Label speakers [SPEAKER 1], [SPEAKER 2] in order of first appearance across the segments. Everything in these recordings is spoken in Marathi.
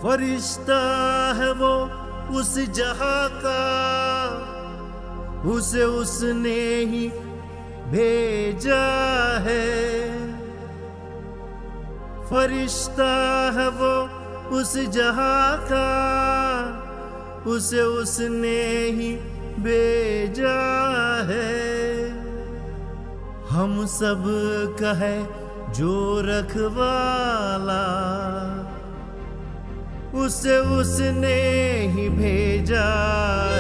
[SPEAKER 1] फरिश्ता है वो उस जहां का, उसे उसने ही भेजा है। फरिश्ता है वो उस जहां का, उसे उसने ही भेजा है। हम सब का है जो रखवाला, उसे उसने ही भेजा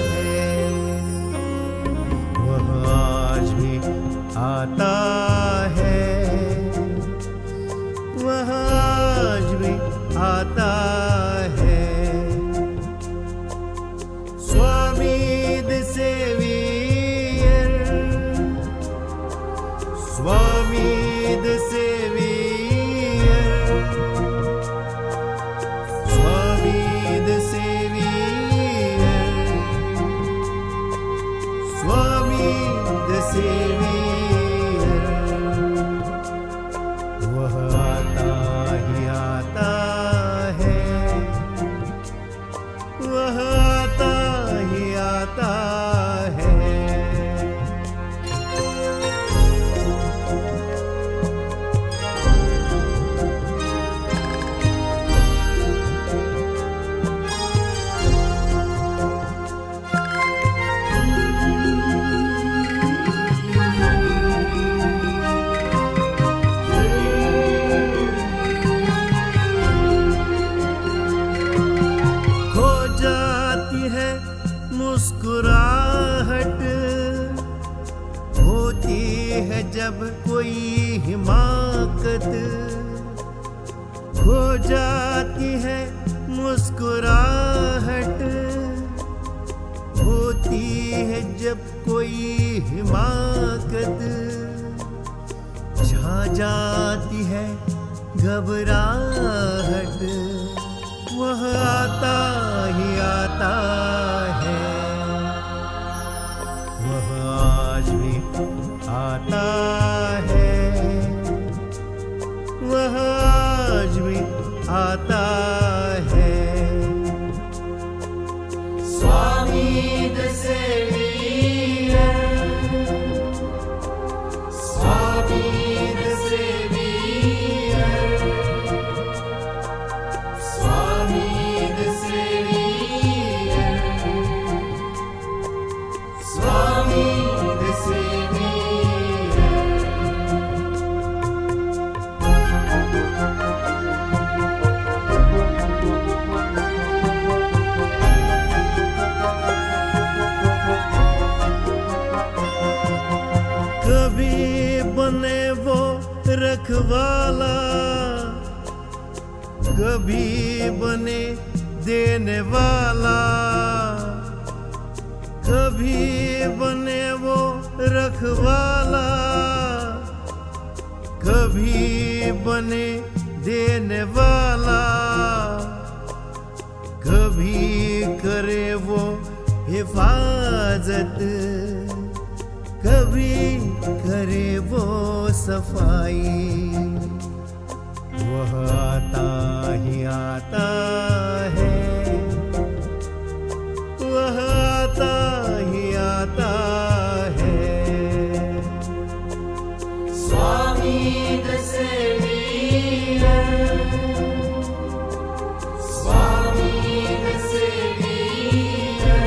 [SPEAKER 1] है। वह आज भी आता है, वह आज भी आता है। Swami the saviour, Swami the saviour, Swami the saviour, Swami the saviour. वह आता ही आता है, वह आता ही आता है। खो जाती है मुस्कुराहट, होती है जब कोई हिमाकत। खो जाती है मुस्कुराहट, होती है जब कोई हिमाकत। छा जाती है घबराहट, वह आता ही आता है। वह आज भी आता है, वह आज भी आता है। Swami the saviour, Swami the saviour, Swami the saviour, Swami the saviour. कभी बने वो रखवाला, कभी बने देने वाला। कभी बने वो रखवाला, कभी बने देने वाला। कभी करे वो हिफाजत, कभी करे वो सफाई। वह आता ही आता है, वह आता ही आता है। Swami the saviour, Swami the saviour,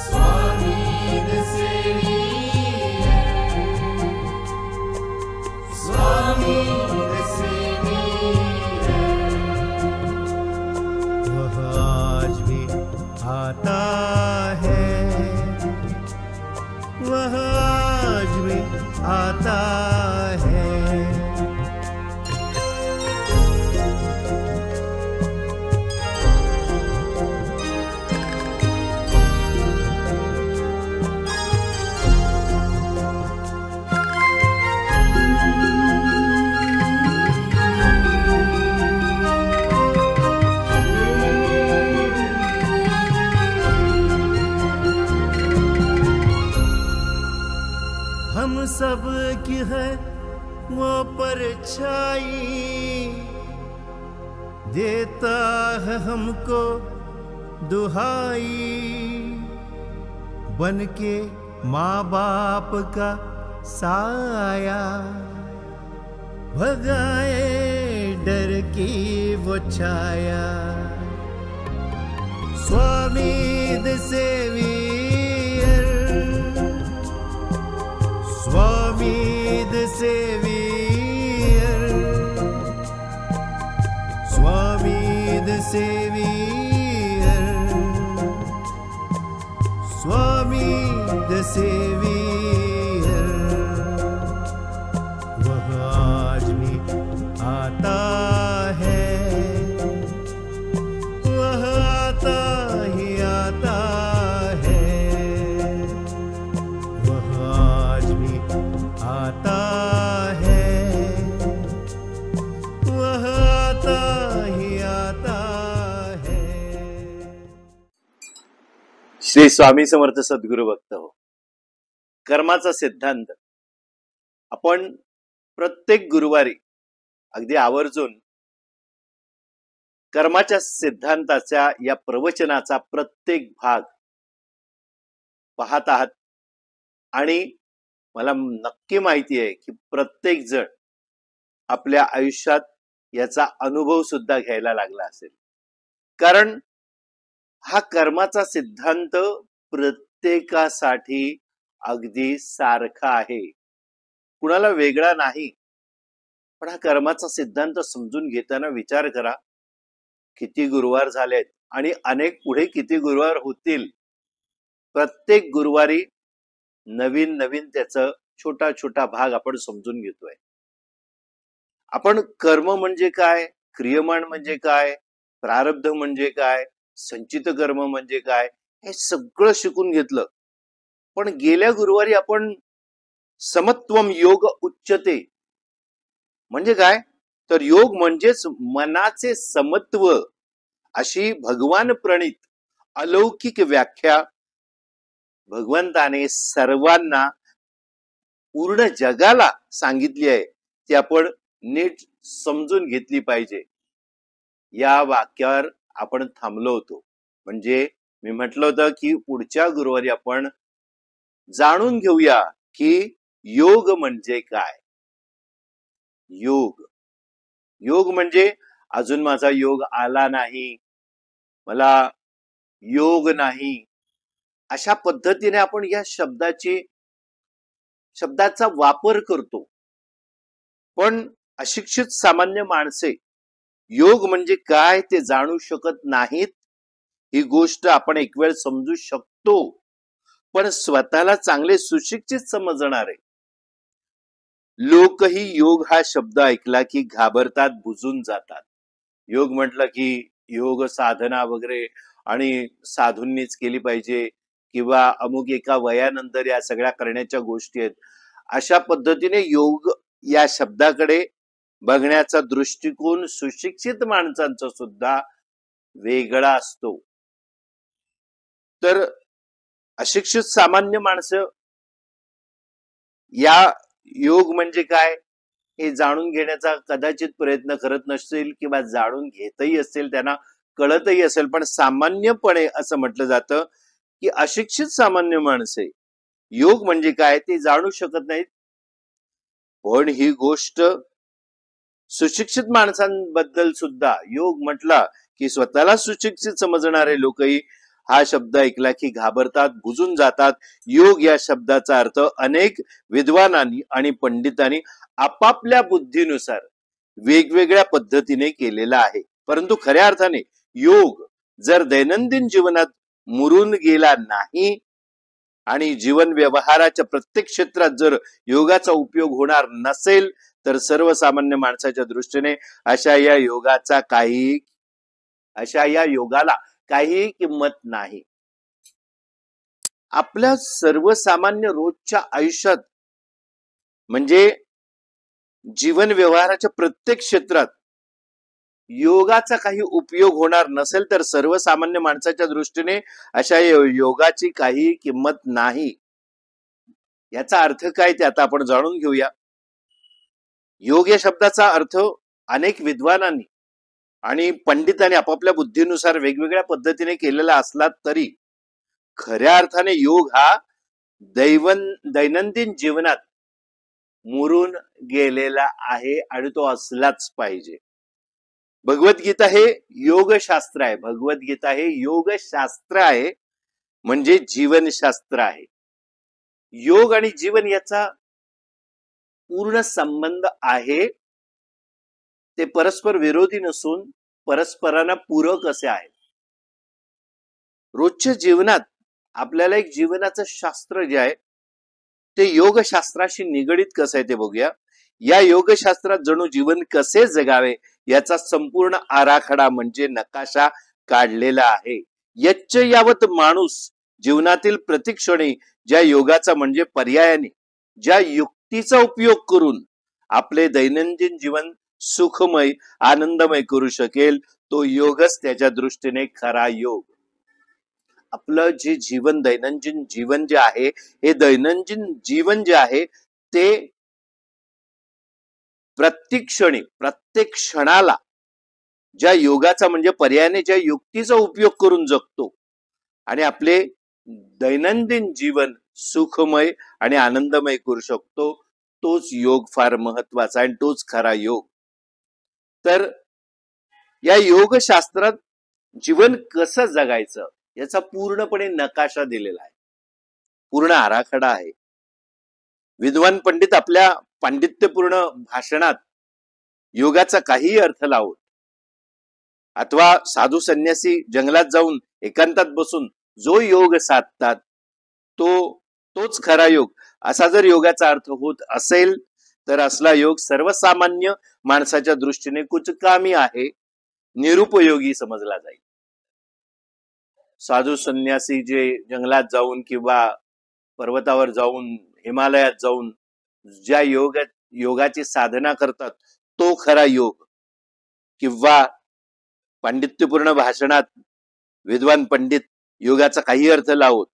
[SPEAKER 1] Swami the saviour, Swami the saviour. देता है हमको दुहाई, बन के माँ बाप का साया, भगाए डर की वो छाया। Swami the saviour, Swami the saviour, Swami the saviour, Swami the saviour. वह आज भी आता है, वह आता ही आता है, वह आज भी आता है, वह आता ही आता है।
[SPEAKER 2] श्री स्वामी समर्थ सद्गुरु भक्त हो. कर्माचा सिद्धांत आपण प्रत्येक गुरुवारी अगदी आवर्जून कर्माच्या सिद्धांताच्या या प्रवचनाचा प्रत्येक भाग पाहत आहात आणि मला नक्की माहिती आहे की प्रत्येक जण आपल्या आयुष्यात याचा अनुभव सुद्धा घ्यायला लागला असेल. कारण हा कर्माचा सिद्धांत प्रत्येकासाठी अगदी सारखा आहे, कुणाला वेगळा नाही. पण हा कर्माचा सिद्धांत समजून घेताना विचार करा, किती गुरुवार झालेत आणि अनेक पुढे किती गुरुवार होतील. प्रत्येक गुरुवारी नवीन नवीन त्याचं छोटा छोटा भाग आपण समजून घेतोय. आपण कर्म म्हणजे काय, क्रियमाण म्हणजे काय, प्रारब्ध म्हणजे काय, संचित कर्म म्हणजे काय, हे सगळं शिकून घेतलं. पण गेल्या गुरुवारी आपण समत्वम योग उच्चते म्हणजे काय, तर योग म्हणजेच मनाचे समत्व अशी भगवान प्रणीत अलौकिक व्याख्या भगवंताने सर्वांना पूर्ण जगाला सांगितली आहे. ती आपण नीट समजून घेतली पाहिजे. या वाक्यावर आपण थांबलो होतो. म्हणजे मी म्हटलं होतं की पुढच्या गुरुवारी आपण जाणून घेऊया की योग म्हणजे काय. योग योग म्हणजे अजून माझा योग आला नाही, मला योग नाही, अशा पद्धतीने आपण या शब्दाचा वापर करतो. पण अशिक्षित सामान्य माणसे योग म्हणजे काय ते जाणू शकत नाहीत. ही गोष्ट आपण एक वेळ समजू शकतो, पण स्वतःला चांगले सुशिक्षित समजणारे लोकही योग हा शब्द ऐकला की घाबरतात, बुजून जातात. योग म्हटलं की योग साधना वगैरे आणि साधूंनीच केली पाहिजे किंवा अमुक एका वयानंतर या सगळ्या करण्याच्या गोष्टी आहेत. अशा पद्धतीने योग या शब्दाकडे बघण्याचा दृष्टिकोन सुशिक्षित माणसांचा सुद्धा वेगळा असतो. तर अशिक्षित सामान्य माणसं या योग म्हणजे काय हे जाणून घेण्याचा कदाचित प्रयत्न करत नसतील किंवा जाणून घेतही असेल, त्यांना कळतही असेल. पण सामान्यपणे असं म्हटलं जातं की अशिक्षित सामान्य माणसे योग म्हणजे काय ते जाणू शकत नाहीत. पण ही गोष्ट सुशिक्षित माणसांबद्दल सुद्धा योग म्हटला की स्वतःला सुशिक्षित समजणारे लोकही हा शब्द ऐकला की घाबरतात, बुजून जातात. योग या शब्दाचा अर्थ अनेक विद्वानांनी आणि पंडितांनी आपापल्या बुद्धीनुसार वेगवेगळ्या पद्धतीने केलेला आहे. परंतु खऱ्या अर्थाने योग जर दैनंदिन जीवनात मुरून गेला नाही आणि जीवन व्यवहाराच्या प्रत्येक क्षेत्रात जर योगाचा उपयोग होणार नसेल तर सर्वसामान्य माणसाच्या दृष्टीने अशा या योगाला काही किंमत नाही. आपल्या सर्वसामान्य रोजच्या आयुष्यात म्हणजे जीवन व्यवहाराच्या प्रत्येक क्षेत्रात योगाचा काही उपयोग होणार नसेल तर सर्वसामान्य माणसाच्या दृष्टीने अशा योगाची काही किंमत नाही. याचा अर्थ काय ते आता आपण जाणून घेऊया. योग या शब्दाचा अर्थ अनेक विद्वानांनी आणि पंडितांनी आपापल्या बुद्धीनुसार वेगवेगळ्या पद्धतीने केलेला असला तरी खऱ्या अर्थाने योग हा दैनंदिन जीवनात मुरून गेलेला आहे आणि तो असलाच पाहिजे. भगवद्गीता हे योगशास्त्र आहे. भगवद्गीता हे योगशास्त्र आहे, म्हणजे जीवनशास्त्र आहे. योग आणि जीवन याचा पूर्ण संबंध आहे. ते परस्पर विरोधी नसून परस्परांना पूरक असे आहेत. रोजच्या जीवनात आपल्याला एक जीवनाचं शास्त्र जे आहे ते योगशास्त्राशी निगडित कसं आहे ते बघूया. या योगशास्त्रात जणू जीवन कसे जगावे याचा संपूर्ण आराखडा म्हणजे नकाशा काढलेला आहे. यच्च यावत माणूस जीवनातील प्रतिक्षणी ज्या योगाचा म्हणजे पर्यायाने ज्या युक्तीचा उपयोग करून आपले दैनंदिन जीवन सुखमय आनंदमय करू शकेल तो योगच त्याच्या दृष्टीने खरा योग. आपलं जे जीवन दैनंदिन जीवन जे आहे हे दैनंदिन जीवन जे आहे ते प्रत्येक क्षणी प्रत्येक क्षणाला ज्या योगाचा म्हणजे पर्यायाने ज्या युक्तीचा उपयोग करून जगतो आणि आपले दैनंदिन जीवन सुखमय आणि आनंदमय करू शकतो तोच योग फार महत्वाचा आणि तोच खरा योग. तर या योगशास्त्रात जीवन कसं जगायचं याचा पूर्णपणे नकाशा दिलेला आहे, पूर्ण आराखडा आहे. विद्वान पंडित आपल्या पांडित्यपूर्ण भाषणात योगाचा काही अर्थ लावत अथवा साधू संन्यासी जंगलात जाऊन एकांतात बसून जो योग साधतात तोच खरा योग असा जर योगाचा अर्थ होत असेल तर असला योग सर्वसामान्य माणसाच्या दृष्टीने कुचकामी आहे, निरुपयोगी समजला जाईल. साधू संन्यासी जे जंगलात जाऊन किंवा पर्वतावर जाऊन हिमालयात जाऊन ज्या योगाची साधना करतात तो खरा योग, किंवा पांडित्यपूर्ण भाषणात विद्वान पंडित योगाचा काही अर्थ लावत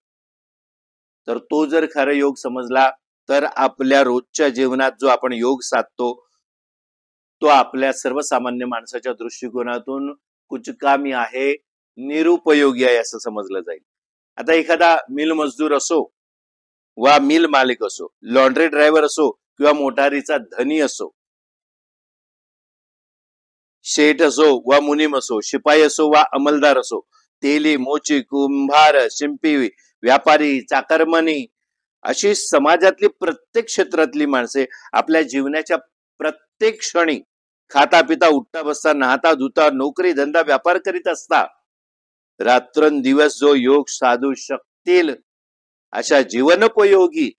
[SPEAKER 2] तर तो जर खरा योग समजला तर आपल्या रोजच्या जीवनात जो आपण योग साधतो तो आपल्या सर्वसामान्य माणसाच्या दृष्टिकोनातून कुचकामी आहे, निरुपयोगी आहे असं समजलं जाईल. आता एखादा मिल मजदूर असो वा मिल मालिक असो, लॉन्ड्री ड्रायव्हर असो किंवा मोटारीचा धनी असो, शेठ असो वा मुनीम असो, शिपाई असो वा अंमलदार असो, तेली मोची कुंभार शिंपी व्यापारी चाकरमनी अशी समाजातली प्रत्येक क्षेत्रातली माणसे आपल्या जीवनाच्या प्रत्येक क्षणी खाता पिता उठता बसता नाहता धुता नोकरी धंदा व्यापार करीत असता रात्रंदिवस जो योग साधू शकतील अशा जीवनोपयोगी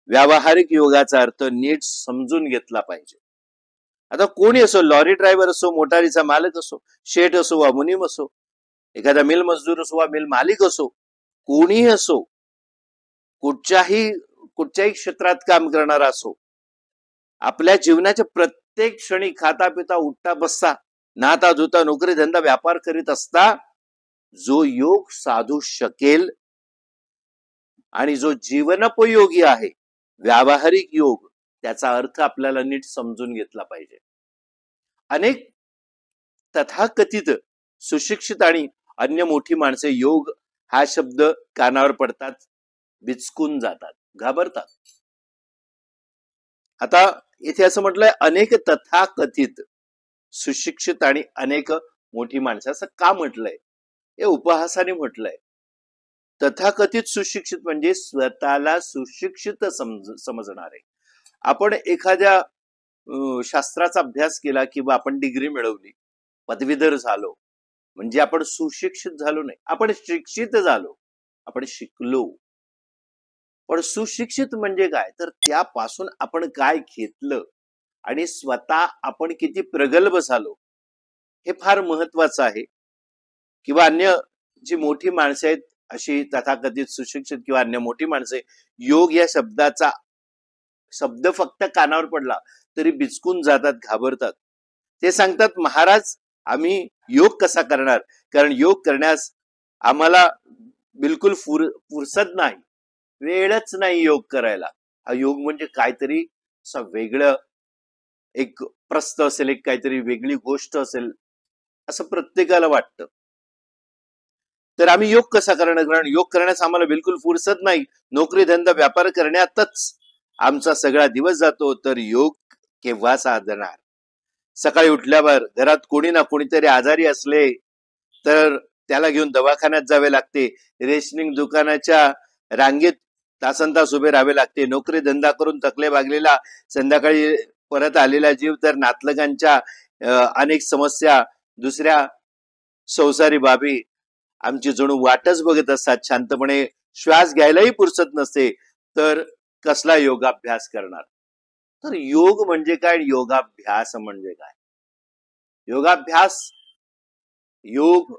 [SPEAKER 2] व्यावहारिक योगाचा अर्थ नीट समजून घेतला पाहिजे. आता कोणी असो, लॉरी ड्रायव्हर असो, मोटारीचा मालक असो, शेठ असो वा मुनीम असो, एखादा मिल मजदूर असो वा मिल मालिक असो, कोणीही असो, कुठच्याही क्षेत्रात काम करणारा असो, आपल्या जीवनाच्या प्रत्येक क्षणी खाता पिता उठता बसता नाहता धुता नोकरी धंदा व्यापार करीत असता जो योग साधू शकेल आणि जो जीवनोपयोगी आहे व्यावहारिक योग त्याचा अर्थ आपल्याला नीट समजून घेतला पाहिजे. अनेक तथाकथित सुशिक्षित आणि अन्य मोठी माणसे योग हा शब्द कानावर पडतात बिचकून जातात, घाबरतात. आता इथे असं म्हटलंय अनेक तथाकथित सुशिक्षित आणि अनेक मोठी माणसं, असं का म्हटलंय? हे उपहासाने म्हटलंय. तथाकथित सुशिक्षित म्हणजे स्वतःला सुशिक्षित समजणारे. आपण एखाद्या शास्त्राचा अभ्यास केला किंवा आपण डिग्री मिळवली, पदवीधर झालो म्हणजे आपण सुशिक्षित झालो नाही, आपण शिक्षित झालो, आपण शिकलो. पण सुशिक्षित म्हणजे काय तर त्यापासून आपण काय घेतलं आणि स्वतः आपण किती प्रगल्भ झालो हे फार महत्वाचं आहे. किंवा अन्य जी मोठी माणसं आहेत अशी तथाकथित सुशिक्षित किंवा अन्य मोठी माणसे योग या शब्दाचा शब्द फक्त कानावर पडला तरी बिचकून जातात, घाबरतात. ते सांगतात महाराज आम्ही योग कसा करणार, कारण योग करण्यास आम्हाला बिलकुल फुरसत नाही, वेळच नाही योग करायला. हा योग म्हणजे काहीतरी असं वेगळं एक प्रस्त असेल, एक काहीतरी वेगळी गोष्ट असेल, असं प्रत्येकाला वाटतं. तर आम्ही योग कसा करणार? कारण योग करण्यास आम्हाला बिलकुल फुरसत नाही. नोकरी धंदा व्यापार करण्यातच आमचा सगळा दिवस जातो. तर योग केव्हा साधणार? सकाळी उठल्यावर घरात कोणी ना कोणीतरी आजारी असले तर त्याला घेऊन दवाखान्यात जावे लागते. रेशनिंग दुकानाच्या रांगेत तासनतास उभे राहावे लागते. नोकरी धंदा करून थकले भागलेला संध्याकाळी परत आलेला जीव तर नातलगांच्या अनेक समस्या, दुसऱ्या संसारी बाबी आमची जणू वाटच बघत असतात. शांतपणे श्वास घ्यायलाही पुरसत नसते, तर कसला योगाभ्यास करणार? तर योग म्हणजे काय? योगाभ्यास म्हणजे काय? योगाभ्यास, योग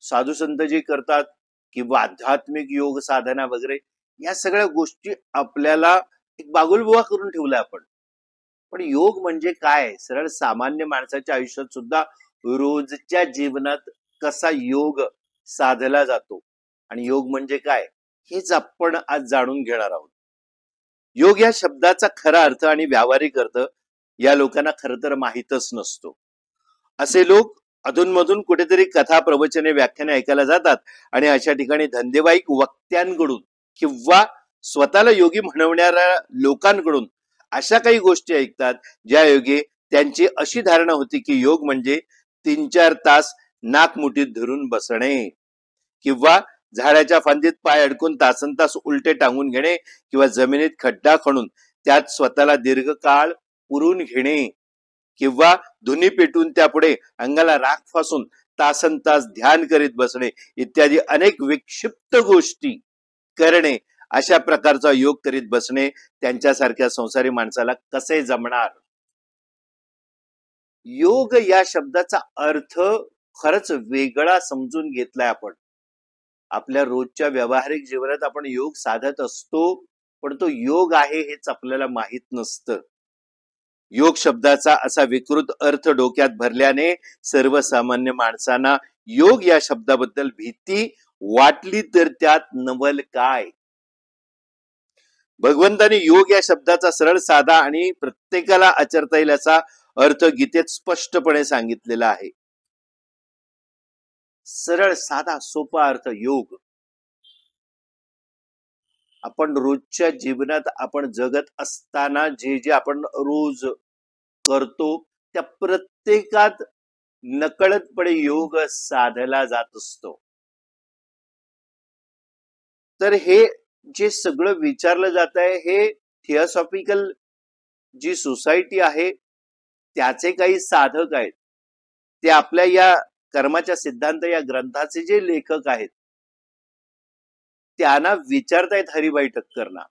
[SPEAKER 2] साधू संत जे करतात किंवा आध्यात्मिक योग साधना वगैरे या सगळ्या गोष्टी आपल्याला एक बागुलबुवा करून ठेवला आपण. पण योग म्हणजे काय? सरळ सामान्य माणसाच्या आयुष्यात सुद्धा रोजच्या जीवनात कसा योग साधला जातो आणि योग म्हणजे काय हेच आपण आज जाणून घेणार आहोत. योग या शब्दाचा खरा अर्थ आणि व्यावहारिक अर्थ या लोकांना खरं तर माहीतच नसतो. असे लोक अधूनमधून कुठेतरी कथा प्रवचने व्याख्याने ऐकायला जातात आणि अशा ठिकाणी धंदेवाईक वक्त्यांकडून किंवा स्वतःला योगी म्हणवणाऱ्या लोकांकडून अशा काही गोष्टी ऐकतात ज्या योगे त्यांची अशी धारणा होती की योग म्हणजे 3-4 तास नाक मुठीत धरून बसणे किंवा झाडाच्या फांदीत पाय अडकून तासनतास उलटे टांगून घेणे किंवा जमिनीत खड्डा खणून त्यात स्वतःला दीर्घकाळ पुरून घेणे किंवा धुनी पेटून त्यापुढे अंगाला राख फासून तासनतास ध्यान करीत बसणे इत्यादी अनेक विक्षिप्त गोष्टी करणे. अशा प्रकारचा योग करीत बसणे त्यांच्यासारख्या संसारी माणसाला कसे जमणार? योग या शब्दाचा अर्थ खरंच वेगळा समजून घेतलाय आपण. आपल्या रोजच्या व्यावहारिक जीवनात आपण योग साधत असतो, पण तो योग आहे हेच आपल्याला माहित नसतं. योग शब्दाचा असा विकृत अर्थ डोक्यात भरल्याने सर्वसामान्य माणसांना योग या शब्दाबद्दल भीती वाटली तर त्यात नवल काय? भगवंताने योग या शब्दाचा सरळ साधा आणि प्रत्येकाला आचरता येईल असा अर्थ गीतेत स्पष्टपणे सांगितलेला आहे. सरळ साधा सोपा अर्थ योग. आपण रोजच्या जीवनात आपण जगत असताना जे जे आपण रोज करतो त्या प्रत्येकात नकळतपणे योग साधला जात असतो. तर हे जे सगळं विचारलं जात आहे हे थिओसॉफिकल जी सोसायटी आहे त्याचे काही साधक आहेत. ते आपल्या या कर्माच्या सिद्धांत या ग्रंथाचे जे लेखक आहेत त्यांना विचारतायत हरिभाई ठक्करना.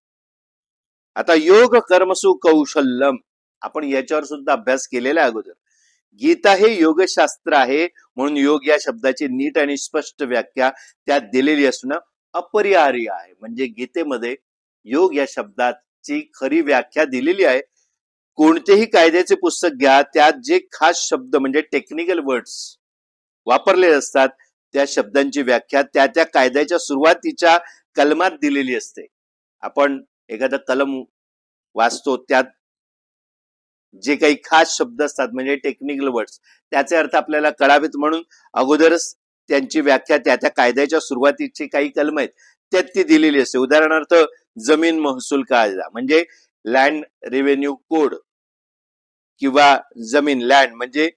[SPEAKER 2] आता योग कर्मसु कौशल्यम आपण याच्यावर सुद्धा अभ्यास केलेला आहे अगोदर. गीता हे योगशास्त्र आहे म्हणून योग या शब्दाची नीट आणि स्पष्ट व्याख्या त्यात दिलेली असणं अपरिहार्य आहे. म्हणजे गीतेमध्ये योग या शब्दाची खरी व्याख्या दिलेली आहे. कोणतेही कायद्याचे पुस्तक घ्या त्यात जे खास शब्द म्हणजे टेक्निकल वर्ड्स वापरले असतात त्या शब्दांची व्याख्या त्या त्या कायद्याच्या सुरुवातीच्या कलमात दिलेली असते. आपण एखादा कलम वाचतो त्यात जे काही खास शब्द असतात म्हणजे टेक्निकल वर्ड्स त्याचे अर्थ आपल्याला कळावेत म्हणून अगोदरच त्यांची व्याख्या त्या त्या कायद्याच्या सुरुवातीची काही कलम आहेत त्यात ती दिलेली असते. उदाहरणार्थ जमीन महसूल कायदा म्हणजे लँड रेव्हेन्यू कोड किंवा जमीन लँड म्हणजे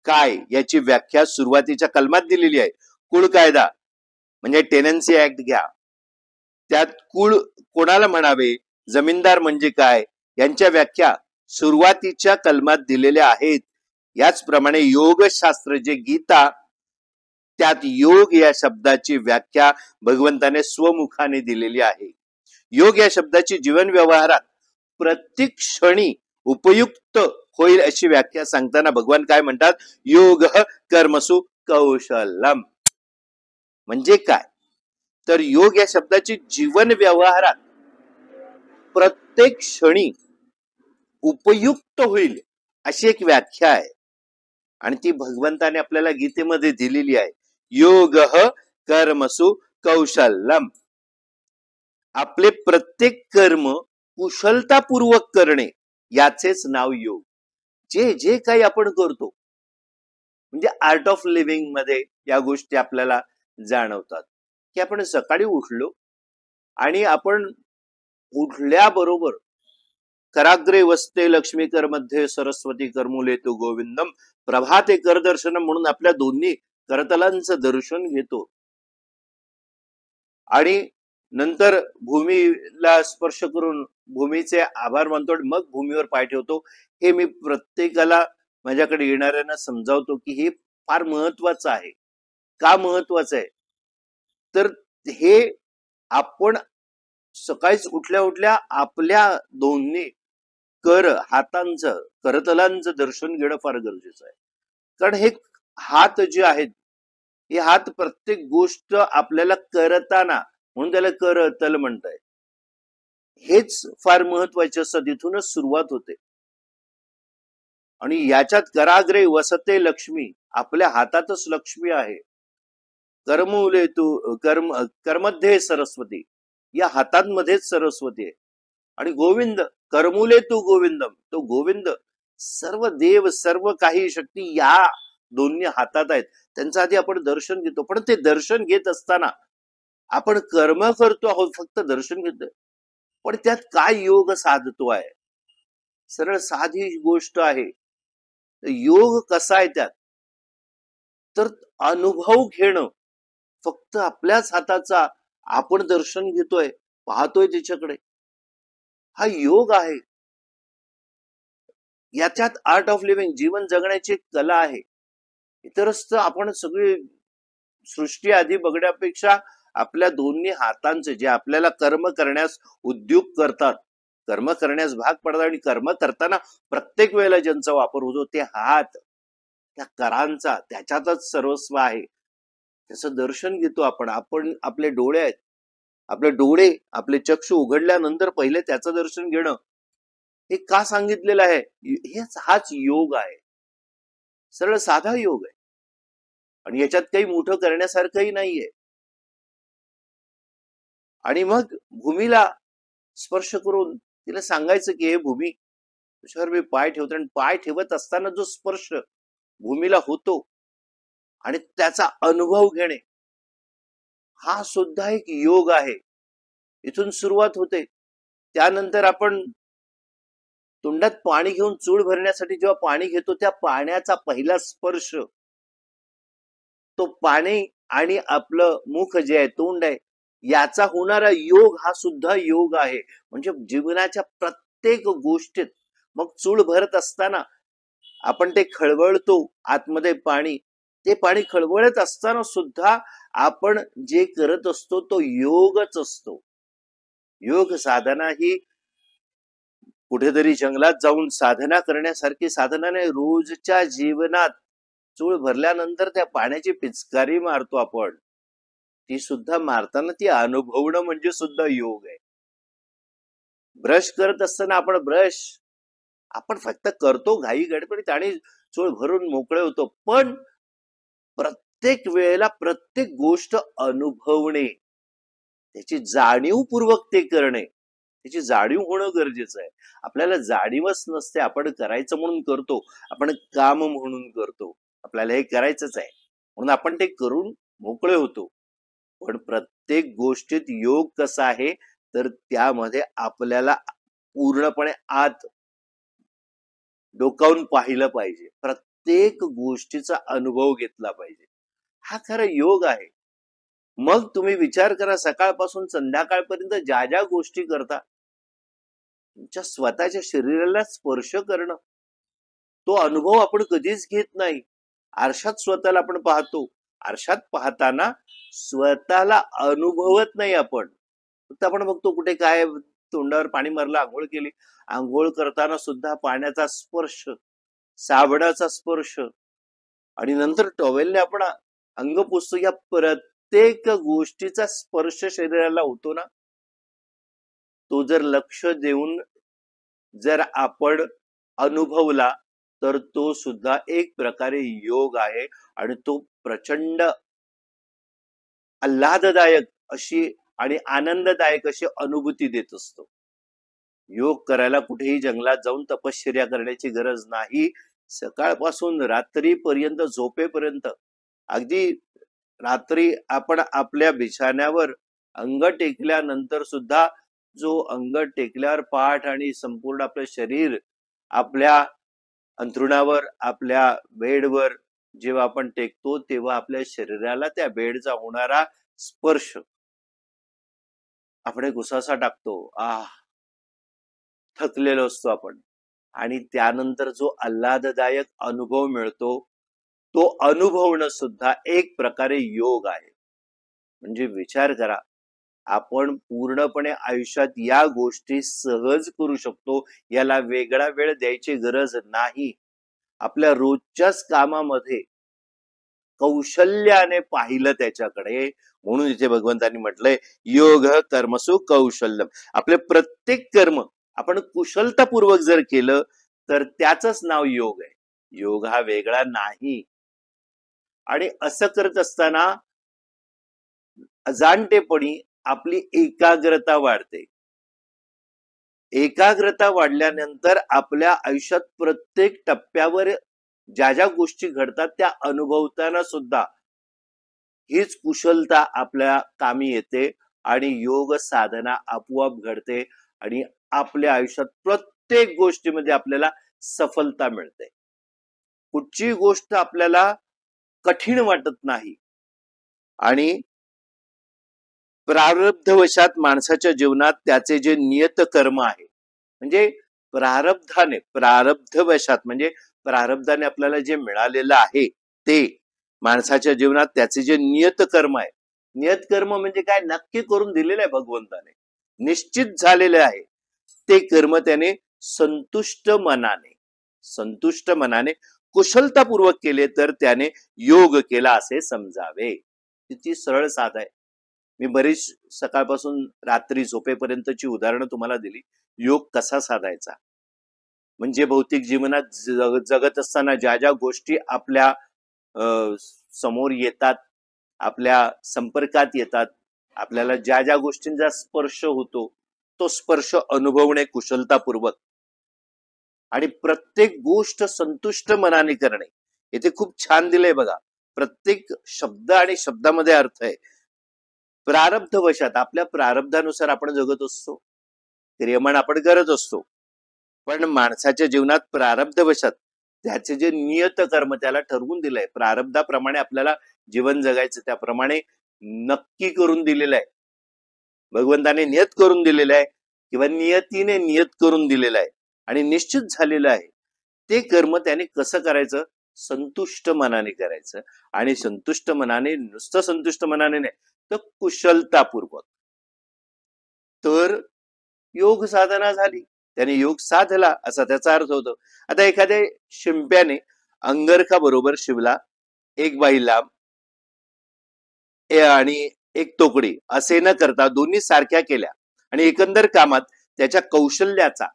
[SPEAKER 2] काय याची व्याख्या सुरुवातीच्या कलमात दिलेली आहे. कुळ कायदा म्हणजे टेनन्सी ऍक्ट घ्या त्यात कुळ कोणाला म्हणावे जमीनदार म्हणजे काय यांच्या व्याख्या सुरुवातीच्या कलमात दिलेल्या आहेत. याचप्रमाणे योगशास्त्र जे गीता त्यात योग या शब्दाची व्याख्या भगवंताने स्वमुखाने दिलेली आहे. योग या शब्दाची जीवन व्यवहारात प्रत्येक क्षणी उपयुक्त होईल अशी व्याख्या सांगताना भगवान काय म्हणतात? योग कर्मसु कौशलम. म्हणजे काय तर योग या शब्दाची जीवन व्यवहारात प्रत्येक क्षणी उपयुक्त होईल अशी एक व्याख्या आहे आणि ती भगवंताने आपल्याला गीतेमध्ये दिलेली आहे. योग कर्मसु कौशल्यम. आपले प्रत्येक कर्म कुशलतापूर्वक करणे याचेच नाव योग. जे जे काही आपण करतो म्हणजे आर्ट ऑफ लिव्हिंग मध्ये या गोष्टी आपल्याला जाणवतात की आपण सकाळी उठलो आणि आपण उठल्याबरोबर कराग्रे वसते लक्ष्मी कर मध्ये सरस्वती करमुले तू गोविंदम प्रभाते कर दर्शनम म्हणून आपल्या दोन्ही करतलांचं दर्शन घेतो आणि नंतर भूमीला स्पर्श करून भूमीचे आभार मानतो आणि मग भूमीवर पाय ठेवतो. हे मी प्रत्येकाला माझ्याकडे येणाऱ्यांना समजावतो की हे फार महत्वाचं आहे. का महत्वाचं आहे तर हे आपण सकाळीच उठल्या उठल्या आपल्या दोन्ही हातांचं करतलांचं दर्शन घेणं फार गरजेचं आहे. कारण हे हात जे आहेत हे हात प्रत्येक गोष्ट आपल्याला करताना म्हणून त्याला करतल म्हणताय. हेच फार महत्वाचे असतं. तिथूनच सुरुवात होते आणि याच्यात कराग्रे वसते लक्ष्मी आपल्या हातातच लक्ष्मी आहे. कर्मुले तू कर्मध्ये सरस्वती या हातांमध्येच सरस्वती आहे आणि गोविंद कर्मुले तू गोविंदम तो गोविंद सर्व देव सर्व काही शक्ती या दोन्ही हातात आहेत. त्यांचं आधी आपण दर्शन घेतो पण ते दर्शन घेत असताना आपण कर्म करतो आहोत फक्त दर्शन घेतोय पण त्यात काय योग साधतो आहे. सरळ साधी गोष्ट आहे. योग कसा आहे त्यात तर अनुभव घेणं फक्त आपल्याच हाताचा आपण दर्शन घेतोय पाहतोय त्याच्याकडे हा योग आहे. याच्यात आर्ट ऑफ लिव्हिंग जीवन जगण्याची एक कला आहे. इतरच आपण सगळी सृष्टी आधी बघण्यापेक्षा आपल्या दोन्ही हातांचे जे आपल्याला कर्म करण्यास उद्युक्त करतात कर्म करण्यास भाग पडतात आणि कर्म करताना प्रत्येक वेळेला ज्यांचा वापर होतो ते हात त्या करांचा त्याच्यातच सर्वस्व आहे. त्याचं दर्शन घेतो आपण आपले डोळे आहेत आपले डोळे आपले चक्षु उघडल्यानंतर पहिले त्याचं दर्शन घेणं हे का सांगितलेलं आहे. हाच योग आहे. सरळ साधा योग आहे आणि याच्यात काही मोठं करण्यासारखंही नाहीये. आणि मग भूमीला स्पर्श करून तिला सांगायचं की हे भूमी तुझ्यावर मी पाय ठेवतो आणि पाय ठेवत असताना जो स्पर्श भूमीला होतो आणि त्याचा अनुभव घेणे हा सुद्धा एक योग आहे. इथून सुरुवात होते. त्यानंतर आपण तोंडात पाणी घेऊन चूळ भरण्यासाठी जेव्हा पाणी घेतो त्या पाण्याचा पहिला स्पर्श तो पाणी आणि आपलं मुख जे आहे तोंड आहे याचा होणारा योग हा सुद्धा योग आहे. म्हणजे जीवनाच्या प्रत्येक गोष्टीत मग चूळ भरत असताना आपण ते खळवळतो आतमध्ये पाणी ते पाणी खळवळत असताना सुद्धा आपण जे करत असतो तो योगच असतो. योग साधना ही कुठेतरी जंगलात जाऊन साधना करण्यासारखी साधना नाही. रोजच्या जीवनात चूळ भरल्यानंतर त्या पाण्याची पिचकारी मारतो आपण ती सुद्धा मारताना ती अनुभवणं म्हणजे सुद्धा योग आहे. ब्रश करत असताना आपण फक्त करतो घाई गडबडीत आणि चूळ भरून मोकळे होतो पण प्रत्येक वेळेला प्रत्येक गोष्ट अनुभवणे त्याची जाणीवपूर्वक ते करणे त्याची जाणीव होणं गरजेचं आहे. आपल्याला जाणीवच नसते. आपण करायचं म्हणून करतो आपण काम म्हणून करतो आपल्याला हे करायचंच आहे म्हणून आपण ते करून मोकळे होतो. पण प्रत्येक गोष्टीत योग कसा आहे तर त्यामध्ये आपल्याला पूर्णपणे आत डोकावून पाहिलं पाहिजे. प्रत्येक गोष्टीचा अनुभव घेतला पाहिजे. हा खरा योग आहे. मग तुम्ही विचार करा सकाळपासून संध्याकाळपर्यंत ज्या ज्या गोष्टी करता तुमच्या स्वतःच्या शरीराला स्पर्श करणं तो अनुभव आपण कधीच घेत नाही. आरशात स्वतःला आपण पाहतो आरशात पाहताना स्वतःला अनुभवत नाही आपण फक्त आपण बघतो कुठे काय तोंडावर पाणी मारलं आंघोळ केली आंघोळ करताना सुद्धा पाण्याचा स्पर्श साबणाचा स्पर्श आणि नंतर टॉवेलने आपण अंग पुसतो. या प्रत्येक गोष्टीचा स्पर्श शरीराला होतो ना तो जर लक्ष देऊन जर आपण अनुभवला तर तो सुद्धा एक प्रकारे योग आहे आणि तो प्रचंड आल्हाददायक अशी आणि आनंददायक अशी अनुभूती देत असतो. योग करायला कुठेही जंगलात जाऊन तपश्चर्या करण्याची गरज नाही. सकाळपासून रात्रीपर्यंत झोपेपर्यंत, अगदी रात्री आपण आपल्या बिछाण्यावर अंग टेकल्यानंतर सुद्धा जो अंग टेकल्यावर पाठ आणि संपूर्ण आपलं शरीर आपल्या अंथरुणावर, आपल्या बेडवर जेव्हा आपण टेकतो तेव्हा आपल्या शरीराला त्या बेडचा होणारा स्पर्श आपण एक उसासा टाकतो. थकलेलो असतो आपण, आणि त्यानंतर जो आल्हाददायक अनुभव मिळतो तो अनुभवणं सुद्धा एक प्रकारे योग आहे. म्हणजे विचार करा, आपण पूर्णपणे आयुष्यात या गोष्टी सहज करू शकतो. याला वेगळा वेळ द्यायची गरज नाही. आपल्या रोजच्याच कामामध्ये कौशल्याने पाहिलं त्याच्याकडे, म्हणून इथे भगवंतांनी म्हटलंय योग कर्मसु कौशल्यम. आपले प्रत्येक कर्म आपण कुशलतापूर्वक जर केलं तर त्याचंच नाव योग आहे. योग हा वेगळा नाही. आणि असं करत असताना अजाणतेपणी आपली एकाग्रता वाढते. एकाग्रता वाढल्यानंतर आपल्या आयुष्यात प्रत्येक टप्प्यावर ज्या ज्या गोष्टी घडतात त्या अनुभवताना सुद्धा हीच कुशलता आपल्या कामी येते आणि योग साधना आपोआप घडते आणि आपल्या आयुष्यात प्रत्येक गोष्टीमध्ये आपल्याला सफलता मिळते. कुठची गोष्ट आपल्याला कठीण वाटत नाही. आणि प्रारब्धवशात माणसाच्या जीवनात त्याचे जे नियत कर्म आहे, म्हणजे प्रारब्धवशात म्हणजे प्रारब्धाने आपल्याला जे मिळालेलं आहे ते माणसाच्या जीवनात त्याचे जे नियत कर्म आहे. नियत कर्म म्हणजे काय? नक्की करून दिलेलं आहे भगवंताने, निश्चित झालेले आहे ते कर्म त्याने संतुष्ट मनाने कुशलतापूर्वक केले तर त्याने योग केला असे समजावे. किती सरळ साध आहे. मी बरीच सकाळपासून रात्री झोपेपर्यंतची उदाहरणं तुम्हाला दिली. योग कसा साधायचा, म्हणजे भौतिक जीवनात जगत असताना ज्या ज्या गोष्टी आपल्या समोर येतात, आपल्या संपर्कात येतात, आपल्याला ज्या ज्या गोष्टींचा स्पर्श होतो तो स्पर्श अनुभवणे कुशलतापूर्वक, आणि प्रत्येक गोष्ट संतुष्ट मनाने करणे. इथे खूप छान दिलंय बघा. प्रत्येक शब्द आणि शब्दामध्ये अर्थ आहे. प्रारब्धवशात आपल्या प्रारब्धानुसार आपण जगत असतो, क्रियमाण आपण करत असतो, पण माणसाच्या जीवनात प्रारब्धवशात त्याचे जे नियत कर्म त्याला ठरवून दिलंय, प्रारब्धाप्रमाणे आपल्याला जीवन जगायचं, त्याप्रमाणे नक्की करून दिलेलं आहे. भगवंताने नियत करून दिलेलं आहे किंवा नियतीने नियत करून दिलेलं आहे आणि निश्चित झालेलं आहे. ते कर्म त्याने कसं करायचं? संतुष्ट मनाने करायचं. आणि संतुष्ट मनाने, नुसतं संतुष्ट मनाने नाही तर कुशलतापूर्वक. तर योग साधना झाली, त्याने योग साधला असा त्याचा अर्थ होतो. आता एखाद्या शिंप्याने अंगरखा बरोबर शिवला, एक बाई लांब आणि एक तोकडी असे न करता दोन्ही सारख्या केल्या आणि एकंदर कामात त्याच्या कौशल्याचा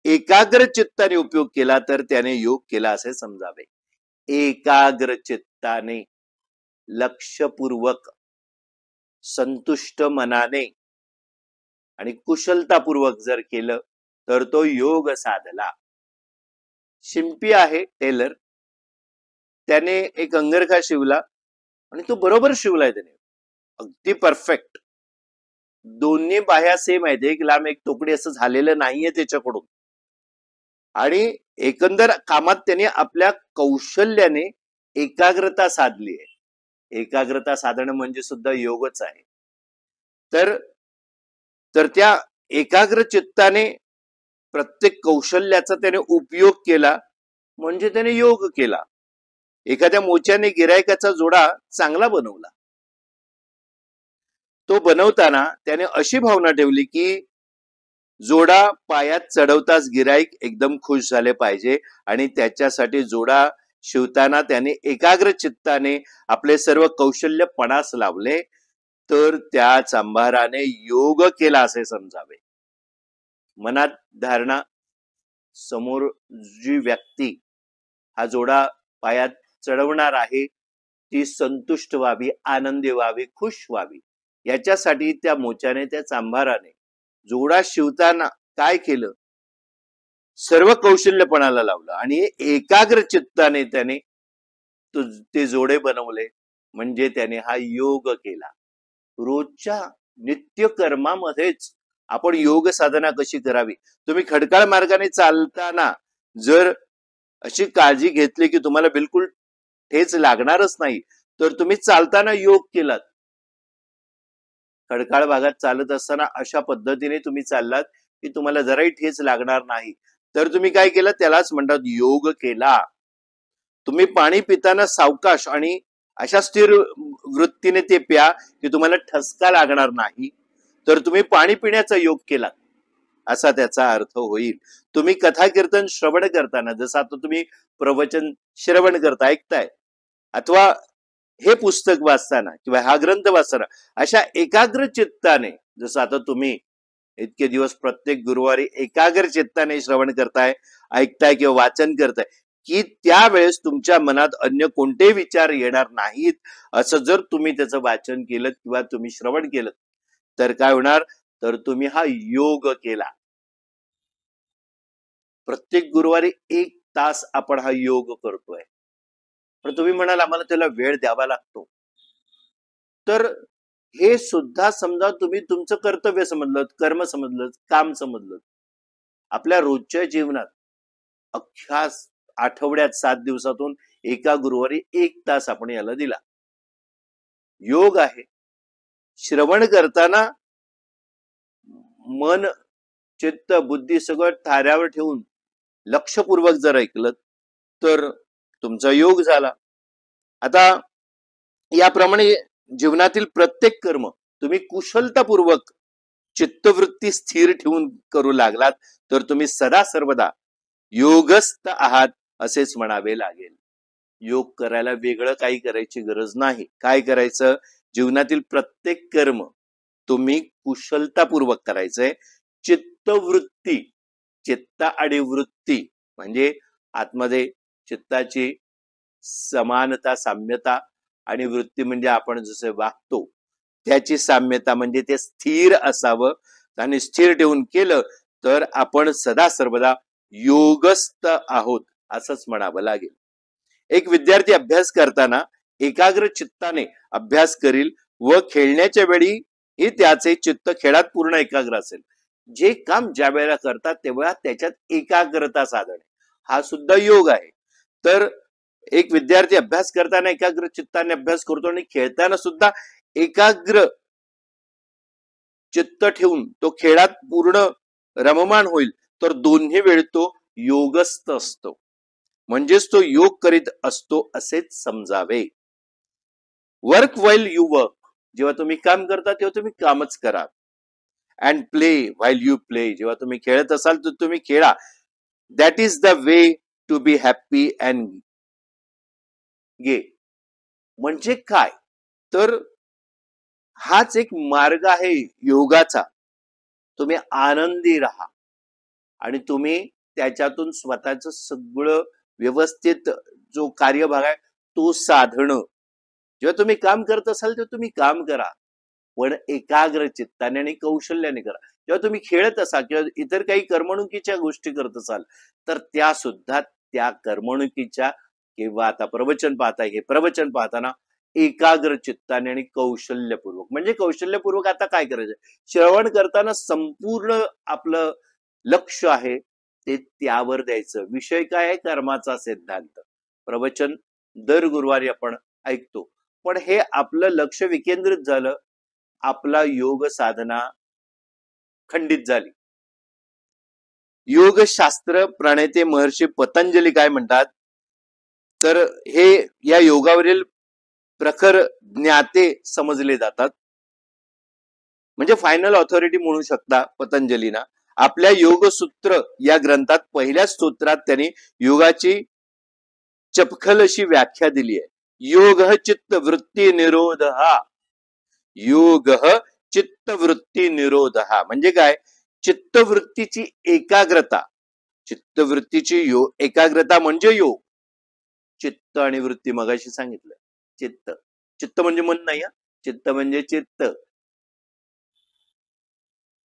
[SPEAKER 2] एकाग्र चित्ताने उपयोग केला तर त्याने योग केला असे समजावे. एकाग्र चित्ताने, लक्षपूर्वक, संतुष्ट मनाने आणि कुशलतापूर्वक जर केलं तर तो योग साधला. शिंपी आहे टेलर, त्याने एक अंगरखा शिवला आणि तो बरोबर शिवलाय त्याने, अगदी परफेक्ट. दोन्ही बाह्या सेम आहेत, एक लांब एक तोकडी असं झालेलं नाहीये त्याच्याकडून. आणि एकंदर कामात त्याने आपल्या कौशल्याने एकाग्रता साधली आहे. एकाग्रता साधणं म्हणजे सुद्धा योगच आहे. तर त्या एकाग्र चित्ताने प्रत्येक कौशल्याचा त्याने उपयोग केला म्हणजे त्याने योग केला. एखाद्या मोच्याने गिरायकाचा जोडा चांगला बनवला. तो बनवताना त्याने अशी भावना ठेवली की जोडा पायात चढवताच गिराईक एकदम खुश झाले पाहिजे आणि त्याच्यासाठी जोडा शिवताना त्याने एकाग्र चित्ताने आपले सर्व कौशल्य पणास लावले तर त्या चांभाराने योग केला असे समजावे. मनात धारणा, समोर जी व्यक्ती हा जोडा पायात चढवणार आहे ती संतुष्ट व्हावी, आनंदी व्हावी, खुश व्हावी, याच्यासाठी त्या मोच्याने, त्या चांभाराने जोडा शिवताना काय केलं? सर्व कौशल्यपणाला लावलं आणि एकाग्र चित्ताने त्याने ते जोडे बनवले, म्हणजे त्याने हा योग केला. रोजच्या नित्यकर्मामध्येच आपण योग साधना कशी करावी. तुम्ही खडकाळ मार्गाने चालताना जर अशी काळजी घेतली की तुम्हाला बिलकुल ठेच लागणारच नाही, तर तुम्ही चालताना योग केलात. खडकाळ भागात चालत असताना अशा पद्धतीने तुम्ही चाललात की तुम्हाला जराही ठेच लागणार नाही, तर तुम्ही काय केलं, त्यालाच म्हणतात योग केला. तुम्ही पाणी पिताना सावकाश आणि अशा स्थिर वृत्तीने ते प्या की तुम्हाला ठसका लागणार नाही, तर तुम्ही पाणी पिण्याचा योग केला असा त्याचा अर्थ होईल. तुम्ही कथा कीर्तन श्रवण करताना, जसं आता तुम्ही प्रवचन श्रवण करता, ऐकताय, अथवा हे पुस्तक वाचताना किंवा हा ग्रंथ वाचताना अशा एकाग्र चित्ताने, जसं आता तुम्ही इतके दिवस प्रत्येक गुरुवारी एकाग्र चित्ताने श्रवण करताय, ऐकताय किंवा वाचन करताय, की त्यावेळेस तुमच्या मनात अन्य कोणतेही विचार येणार नाहीत. असं जर तुम्ही त्याचं वाचन केलं किंवा तुम्ही श्रवण केलं, तर काय होणार, तर तुम्ही हा योग केला. प्रत्येक गुरुवारी 1 तास आपण हा योग करतोय. पण तुम्ही म्हणाल आम्हाला त्याला वेळ द्यावा लागतो, तर हे सुद्धा समजा तुम्ही तुमचं कर्तव्य समजलं, कर्म समजलं, काम समजलं. आपल्या रोजच्या जीवनात अख्ख्या आठवड्यात 7 दिवसातून एका गुरुवारी 1 तास आपण याला दिला. योग आहे. श्रवण करताना मन, चित्त, बुद्धी सगळं थाऱ्यावर ठेवून लक्षपूर्वक जर ऐकलं तर तुमचा योग झाला. आता याप्रमाणे जीवनातील प्रत्येक कर्म तुम्ही कुशलतापूर्वक चित्तवृत्ती स्थिर ठेवून करू लागलात, तर तुम्ही सदा सर्वदा योगस्थ आहात असेच म्हणावे लागेल. योग करायला वेगळं काही करायची गरज नाही. काय करायचं, जीवनातील प्रत्येक कर्म तुम्ही कुशलतापूर्वक करायचंय. चित्तवृत्ती, चित्त आणि वृत्ती म्हणजे आतमध्ये चित्ताची समानता, साम्यता, आणि वृत्ती म्हणजे आपण जसे वागतो त्याची साम्यता, म्हणजे ते स्थिर असावं. आणि स्थिर ठेवून केलं तर आपण सदा सर्वदा योगस्थ आहोत असंच म्हणावं लागेल. एक विद्यार्थी अभ्यास करताना एकाग्र चित्ताने अभ्यास करील व खेळण्याच्या वेळी ही त्याचे चित्त खेळात पूर्ण एकाग्र असेल. जे काम ज्या वेळेला करतात तेव्हा त्याच्यात एकाग्रता साधणे हा सुद्धा योग आहे. तर एक विद्यार्थी अभ्यास करताना एकाग्र चित्ताने अभ्यास करतो आणि खेळताना सुद्धा एकाग्र चित्त ठेवून तो खेळात पूर्ण रममान होईल, तर दोन्ही वेळ तो योगस्थ असतो, म्हणजेच तो योग करीत असतो असेच समजावे. वर्क वाईल यू वर्क, जेव्हा तुम्ही काम करता तेव्हा तुम्ही कामच करा. And play while you play, जेव्हा तुम्ही खेळत असाल तर तुम्ही खेळा. That is the way to be happy and gay. म्हणजे काय, तर हाच एक मार्ग आहे योगाचा. तुम्ही आनंदी राहा आणि तुम्ही त्याच्यातून स्वतःचं सगळं व्यवस्थित जो कार्यभाग आहे तो साधणं. जेव्हा तुम्ही काम करत असाल तेव्हा तुम्ही काम करा, पण एकाग्र चित्ताने आणि कौशल्याने करा. जेव्हा तुम्ही खेळत असाल किंवा इतर काही करमणुकीच्या गोष्टी करत असाल, तर त्या सुद्धा त्या करमणुकीच्या किंवा आता प्रवचन पाहताय, हे प्रवचन पाहताना एकाग्र चित्ताने आणि कौशल्यपूर्वक. म्हणजे कौशल्यपूर्वक आता काय करायचं, श्रवण करताना संपूर्ण आपलं लक्ष आहे ते त्यावर द्यायचं. विषय काय आहे, कर्माचा सिद्धांत. प्रवचन दर गुरुवारी आपण ऐकतो, पण हे आपलं लक्ष विकेंद्रित झालं, आपला योग साधना खंडित झाली. योगशास्त्र प्रणेते महर्षी पतंजली काय म्हणतात, तर हे या योगावरील प्रखर ज्ञाते समजले जातात. म्हणजे फायनल ऑथॉरिटी म्हणू शकता पतंजलीना. आपल्या योगसूत्र या ग्रंथात पहिल्या स्तोत्रात त्यांनी योगाची चपखल अशी व्याख्या दिली आहे. योग चित्त वृत्ती निरोध हा. योग चित्त वृत्ती निरोध हा म्हणजे काय, चित्तवृत्तीची एकाग्रता. चित्तवृत्तीची एकाग्रता म्हणजे योग. चित्त आणि वृत्ती मगाशी सांगितलं. चित्त, चित्त म्हणजे मन नाही, चित्त म्हणजे चित्त,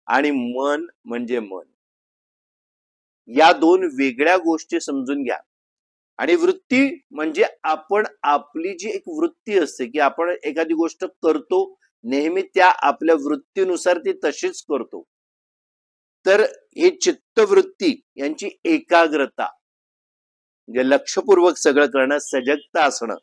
[SPEAKER 2] आणि मन म्हणजे मन. या दोन वेगळ्या गोष्टी समजून घ्या. आणि वृत्ती म्हणजे आपण आपली जी एक वृत्ती असते की आपण एखादी गोष्ट करतो, नेहमी त्या आपल्या वृत्तीनुसार ती तशीच करतो. तर हे चित्तवृत्ती यांची एकाग्रता, म्हणजे लक्षपूर्वक सगळं करणं, सजगता असणं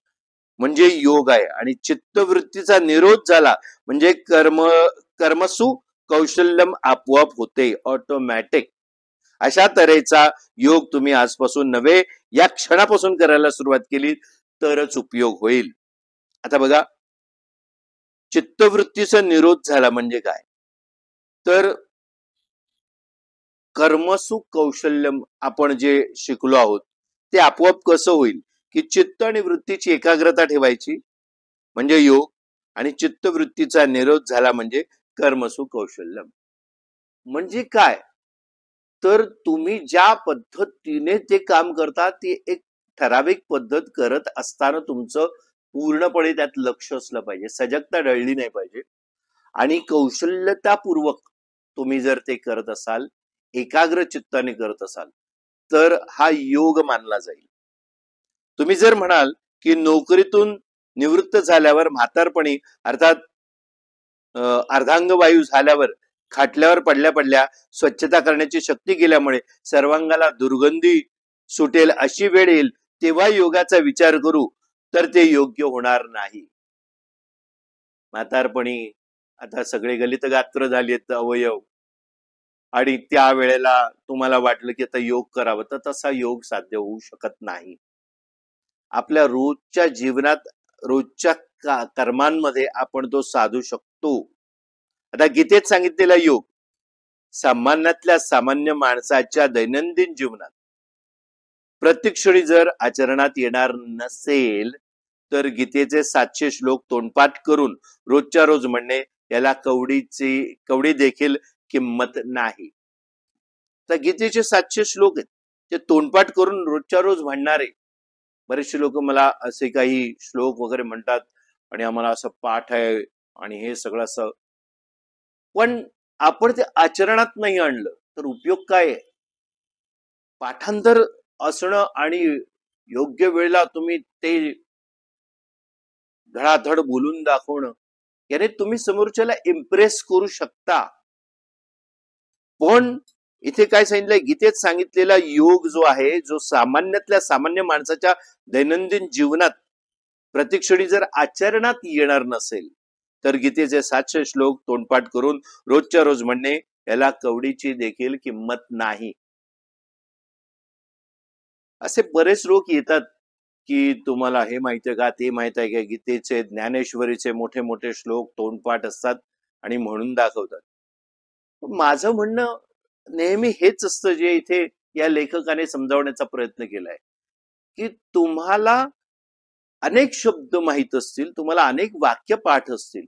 [SPEAKER 2] म्हणजे योग आहे. आणि चित्तवृत्तीचा निरोध झाला म्हणजे कर्मसु कौशल्यम आपोआप होते, ऑटोमॅटिक. अशा तऱ्हेचा योग तुम्ही आजपासून नव्हे, या क्षणापासून करायला सुरुवात केली तरच उपयोग होईल. आता बघा, चित्तवृत्तीचा निरोध झाला म्हणजे काय, तर कर्मसु कौशल्यम आपण जे शिकलो आहोत ते आपोआप कसं होईल, की चित्त आणि वृत्तीची एकाग्रता ठेवायची म्हणजे योग, आणि चित्तवृत्तीचा निरोध झाला म्हणजे कर्मसु कौशल्यम. म्हणजे काय, तर तुम्ही ज्या पद्धतीने ते काम करता ती एक ठराविक पद्धत करत असताना तुमचं पूर्णपणे त्यात लक्ष असलं पाहिजे, सजगता डळली नाही पाहिजे. आणि कौशल्यतापूर्वक तुम्ही जर ते करत असाल, एकाग्र चित्ताने करत असाल, तर हा योग मानला जाईल. तुम्ही जर म्हणाल की नोकरीतून निवृत्त झाल्यावर म्हातारपणी, अर्थात अर्धांगवायू झाल्यावर, खाटल्यावर पडल्या पडल्या स्वच्छता करण्याची शक्ती गेल्यामुळे सर्वांगाला दुर्गंधी सुटेल अशी वेळ येईल, तेव्हा योगाचा विचार करू, तर ते योग्य होणार नाही. म्हातारपणी आता सगळे गलित गात्र झाली आहेत अवयव, आणि त्या वेळेला तुम्हाला वाटलं की आता योग करावं, तर तसा योग साध्य होऊ शकत नाही. आपल्या रोजच्या जीवनात, रोजच्या कर्मांमध्ये आपण तो साधू शकतो. आता गीतेत सांगितलेला योग सामान्यातल्या सामान्य माणसाच्या दैनंदिन जीवनात प्रत्येक क्षणी जर आचरणात येणार नसेल, तर गीतेचे 700 श्लोक तोंडपाठ करून रोजच्या रोज म्हणणे, याला कवडी देखील किंमत नाही. तर गीतेचे 700 श्लोक आहेत, ते तोंडपाठ करून रोजच्या रोज म्हणणारे बरेचसे लोक मला असे काही श्लोक वगैरे म्हणतात आणि आम्हाला असं पाठ आहे आणि हे सगळं असं, पण आपण ते आचरणात नाही आणलं तर उपयोग काय आहे? पाठांतर असणं आणि योग्य वेळेला तुम्ही ते धडाधड बोलून दाखवणं, याने तुम्ही समोरच्याला इम्प्रेस करू शकता. पण इथे काय सांगितलंय, गीतेत सांगितलेला योग जो आहे, जो सामान्यातल्या सामान्य माणसाच्या दैनंदिन जीवनात प्रतिक्षणी जर आचरणात येणार नसेल, तर गीतेचे 700 श्लोक तोंडपाठ करून रोजच्या रोज म्हणणे, याला कवडीची देखील किंमत नाही. असे बरेच लोक येतात की तुम्हाला हे माहितीये का, ते माहित आहे का, गीतेचे ज्ञानेश्वरीचे मोठे मोठे श्लोक तोंडपाठ असतात आणि म्हणून दाखवतात. माझं म्हणणं नेहमी हेच असतं, जे इथे या लेखकाने समजावण्याचा प्रयत्न केलाय, की तुम्हाला अनेक शब्द माहित असतील, तुम्हाला अनेक वाक्य पाठ असतील,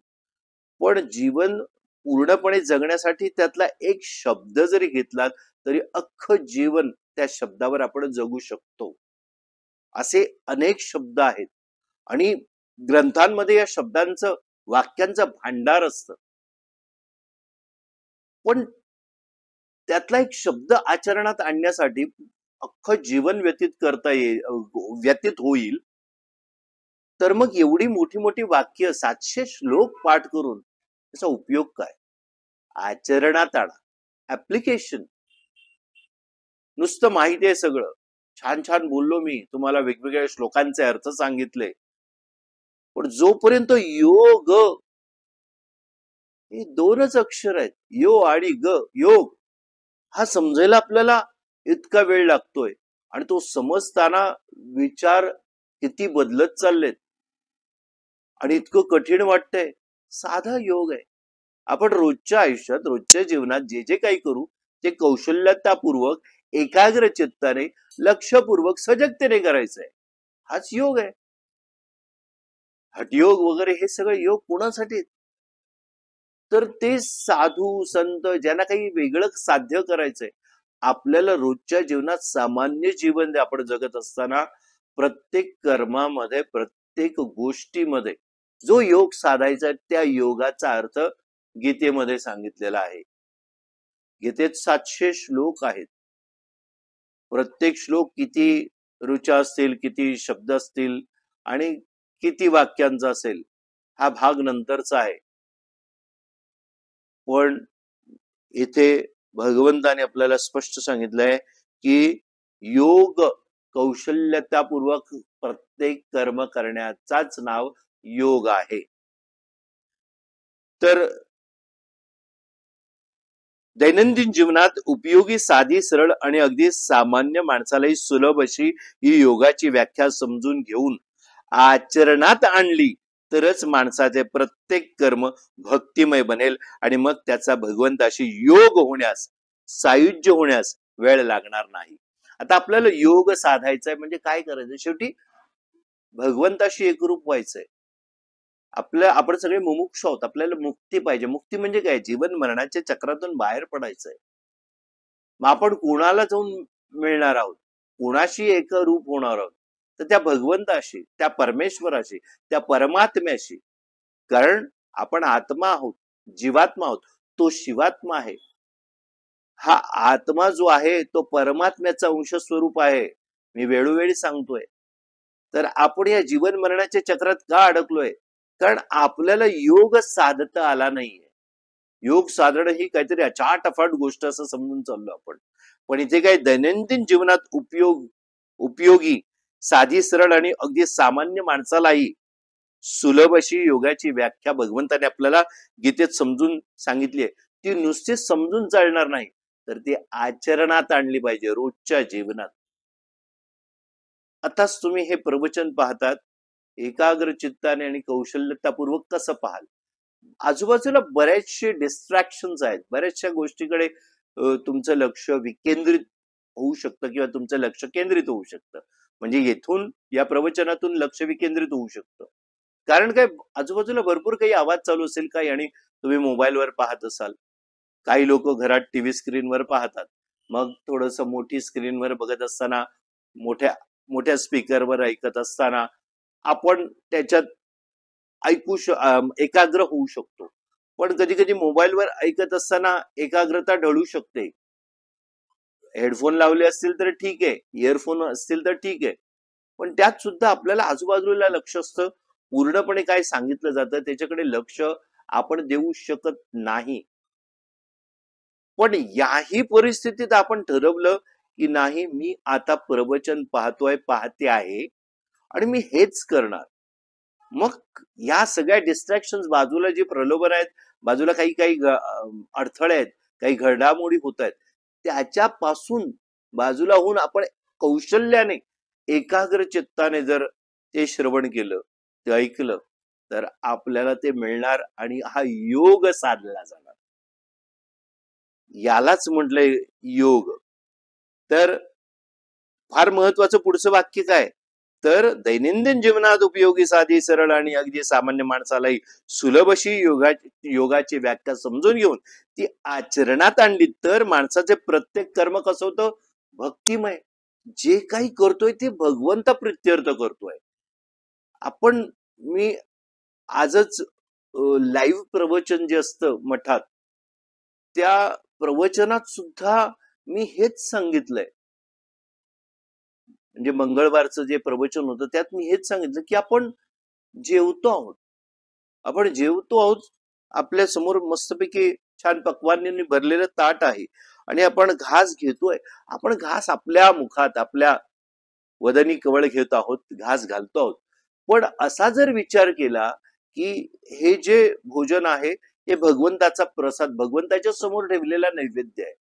[SPEAKER 2] पण जीवन पूर्णपणे जगण्यासाठी त्यातला एक शब्द जरी घेतलात तरी अख्खं जीवन त्या शब्दावर आपण जगू शकतो. असे अनेक शब्द आहेत आणि ग्रंथांमध्ये या शब्दांचं, वाक्यांचं भांडार असतं, पण त्यातला एक शब्द आचरणात आणण्यासाठी अख्खं जीवन व्यतीत होईल. तर मग एवढी मोठी मोठी वाक्य, 700 श्लोक पाठ करून त्याचा उपयोग काय? आचरणात आणा, ऍप्लिकेशन. नुसतं माहिती आहे सगळं, छान छान बोललो मी, तुम्हाला वेगवेगळ्या श्लोकांचे अर्थ सांगितले, पण जोपर्यंत योग, हे दोनच अक्षर आहेत, यो आणि ग, योग, हा समजायला आपल्याला इतका वेळ लागतोय. आणि तो समजताना विचार किती बदलत चाललेत आणि इतकं कठीण वाटतंय. साधा योग आहे. आपण रोजच्या आयुष्यात, रोजच्या जीवनात जे जे काही करू ते कौशल्यतापूर्वक, एकाग्र चित्ताने, लक्षपूर्वक, सजगतेने करायचंय. हाच योग आहे. हठयोग वगैरे हे सगळे योग कोणासाठी? तर ते साधू संत ज्यांना काही वेगळं साध्य करायचंय. आपल्याला रोजच्या जीवनात सामान्य जीवन आपण जगत असताना प्रत्येक कर्मामध्ये, प्रत्येक गोष्टीमध्ये जो योग साधायचा, त्या योगाचा अर्थ गीतेमध्ये सांगितलेला आहे. गीतेत 700 श्लोक आहेत. प्रत्येक श्लोक किती ऋचा असतील, किती शब्द असतील आणि किती वाक्यांचा असेल हा भाग नंतरचा आहे. पण इथे भगवंताने आपल्याला स्पष्ट सांगितलंय की योग कौशल्यतापूर्वक प्रत्येक कर्म करण्याचाच नाव योग आहे. तर दैनंदिन जीवनात उपयोगी, साधी, सरळ आणि अगदी सामान्य माणसालाही सुलभ अशी ही योगाची व्याख्या समजून घेऊन आचरणात आणली तरच माणसाचे प्रत्येक कर्म भक्तिमय बनेल आणि मग त्याचा भगवंताशी योग होण्यास, सायुज्य होण्यास वेळ लागणार नाही. आता आपल्याला योग साधायचा आहे म्हणजे काय करायचं? शेवटी भगवंताशी एकरूप व्हायचंय. आपण सगळे मुमुक्षु आहोत. आपल्याला मुक्ती पाहिजे. मुक्ती म्हणजे काय? जीवन मरणाच्या चक्रातून बाहेर पडायचंय. मग आपण कोणाला जाऊन मिळणार आहोत? कोणाशी एकरूप होणार आहोत? तर त्या भगवंताशी, त्या परमेश्वराशी, त्या परमात्म्याशी. कारण आपण आत्मा आहोत, जीवात्मा आहोत. तो शिवात्मा आहे. हा आत्मा जो आहे तो परमात्म्याचा अंश स्वरूप आहे. मी वेळोवेळी सांगतोय. तर आपण या जीवन मरणाच्या चक्रात का अडकलोय? कारण आपल्याला योग साधता आला नाहीये. योग साधणं ही काहीतरी अचाटफाट गोष्ट असं समजून चाललो आपण. पण इथे काय दैनंदिन जीवनात उपयोगी, साधी, सरळ आणि अगदी सामान्य माणसालाही सुलभ अशी योगाची व्याख्या भगवंताने आपल्याला गीतेत समजून सांगितली आहे. ती नुसतीच समजून चालणार नाही, तर ती आचरणात आणली पाहिजे रोजच्या जीवनात. आताच तुम्ही हे प्रवचन पाहतात, एकाग्र चित्ताने आणि कौशल्यतापूर्वक कसं पाहाल? आजूबाजूला बरेचसे डिस्ट्रॅक्शन्स आहेत. बऱ्याचशा गोष्टीकडे तुमचं लक्ष विकेंद्रित होऊ शकतं किंवा तुमचं लक्ष केंद्रित होऊ शकतं. म्हणजे येथून या प्रवचनातून लक्ष विकेंद्रित होऊ शकतं. कारण काय, आजूबाजूला भरपूर काही आवाज चालू असेल काही आणि तुम्ही मोबाईलवर पाहत असाल. काही लोक घरात टीव्ही स्क्रीनवर पाहतात. मग थोडंसं मोठी स्क्रीनवर बघत असताना, मोठ्या मोठ्या स्पीकरवर ऐकत असताना आपण त्याच्यात एकाग्र होऊ शकतो. पण कधी कधी मोबाईलवर ऐकत असताना एकाग्रता ढळू शकते. हेडफोन लावले असतील तर ठीक आहे, इयरफोन असतील तर ठीक आहे, पण त्यात सुद्धा आपल्याला आजूबाजूला लक्ष असतं. पूर्णपणे काय सांगितलं जातं त्याच्याकडे लक्ष आपण देऊ शकत नाही. पण याही परिस्थितीत आपण ठरवलं की नाही, मी आता प्रवचन पाहते आहे आणि मी हेच करणार. मग या सगळ्या डिस्ट्रॅक्शन बाजूला, जे प्रलोभन आहेत बाजूला, काही काही अडथळे आहेत, काही घडामोडी होत आहेत, त्याच्यापासून बाजूला होऊन आपण कौशल्याने, एकाग्र चित्ताने जर ते श्रवण केलं, ते ऐकलं, तर आपल्याला ते मिळणार आणि हा योग साधला जाणार. यालाच म्हटलंय योग. तर फार महत्वाचं पुढचं वाक्य काय? तर दैनंदिन जीवनात उपयोगी, साधी, सरळ आणि अगदी सामान्य माणसालाही सुलभ अशी योगाची व्याख्या समजून घेऊन ती आचरणात आणली तर माणसाचे प्रत्येक कर्म कसं होतं? भक्तिमय. जे काही करतोय ते भगवंता प्रित्यर्थ करतोय. मी आजच लाईव्ह प्रवचन जे असतं मठात, त्या प्रवचनात सुद्धा मी हेच सांगितलंय. म्हणजे मंगळवारचं जे प्रवचन होतं त्यात मी हेच सांगितलं की आपण जेवतो आहोत, आपल्या समोर मस्तपैकी छान पक्वान्यांनी भरलेलं ताट आहे आणि आपण घास घेतोय. आपण घास आपल्या मुखात, आपल्या वदनी कवळ घेत आहोत, घास घालतो आहोत. पण असा जर विचार केला की हे जे भोजन आहे हे भगवंताचा प्रसाद, भगवंताच्या समोर ठेवलेला नैवेद्य आहे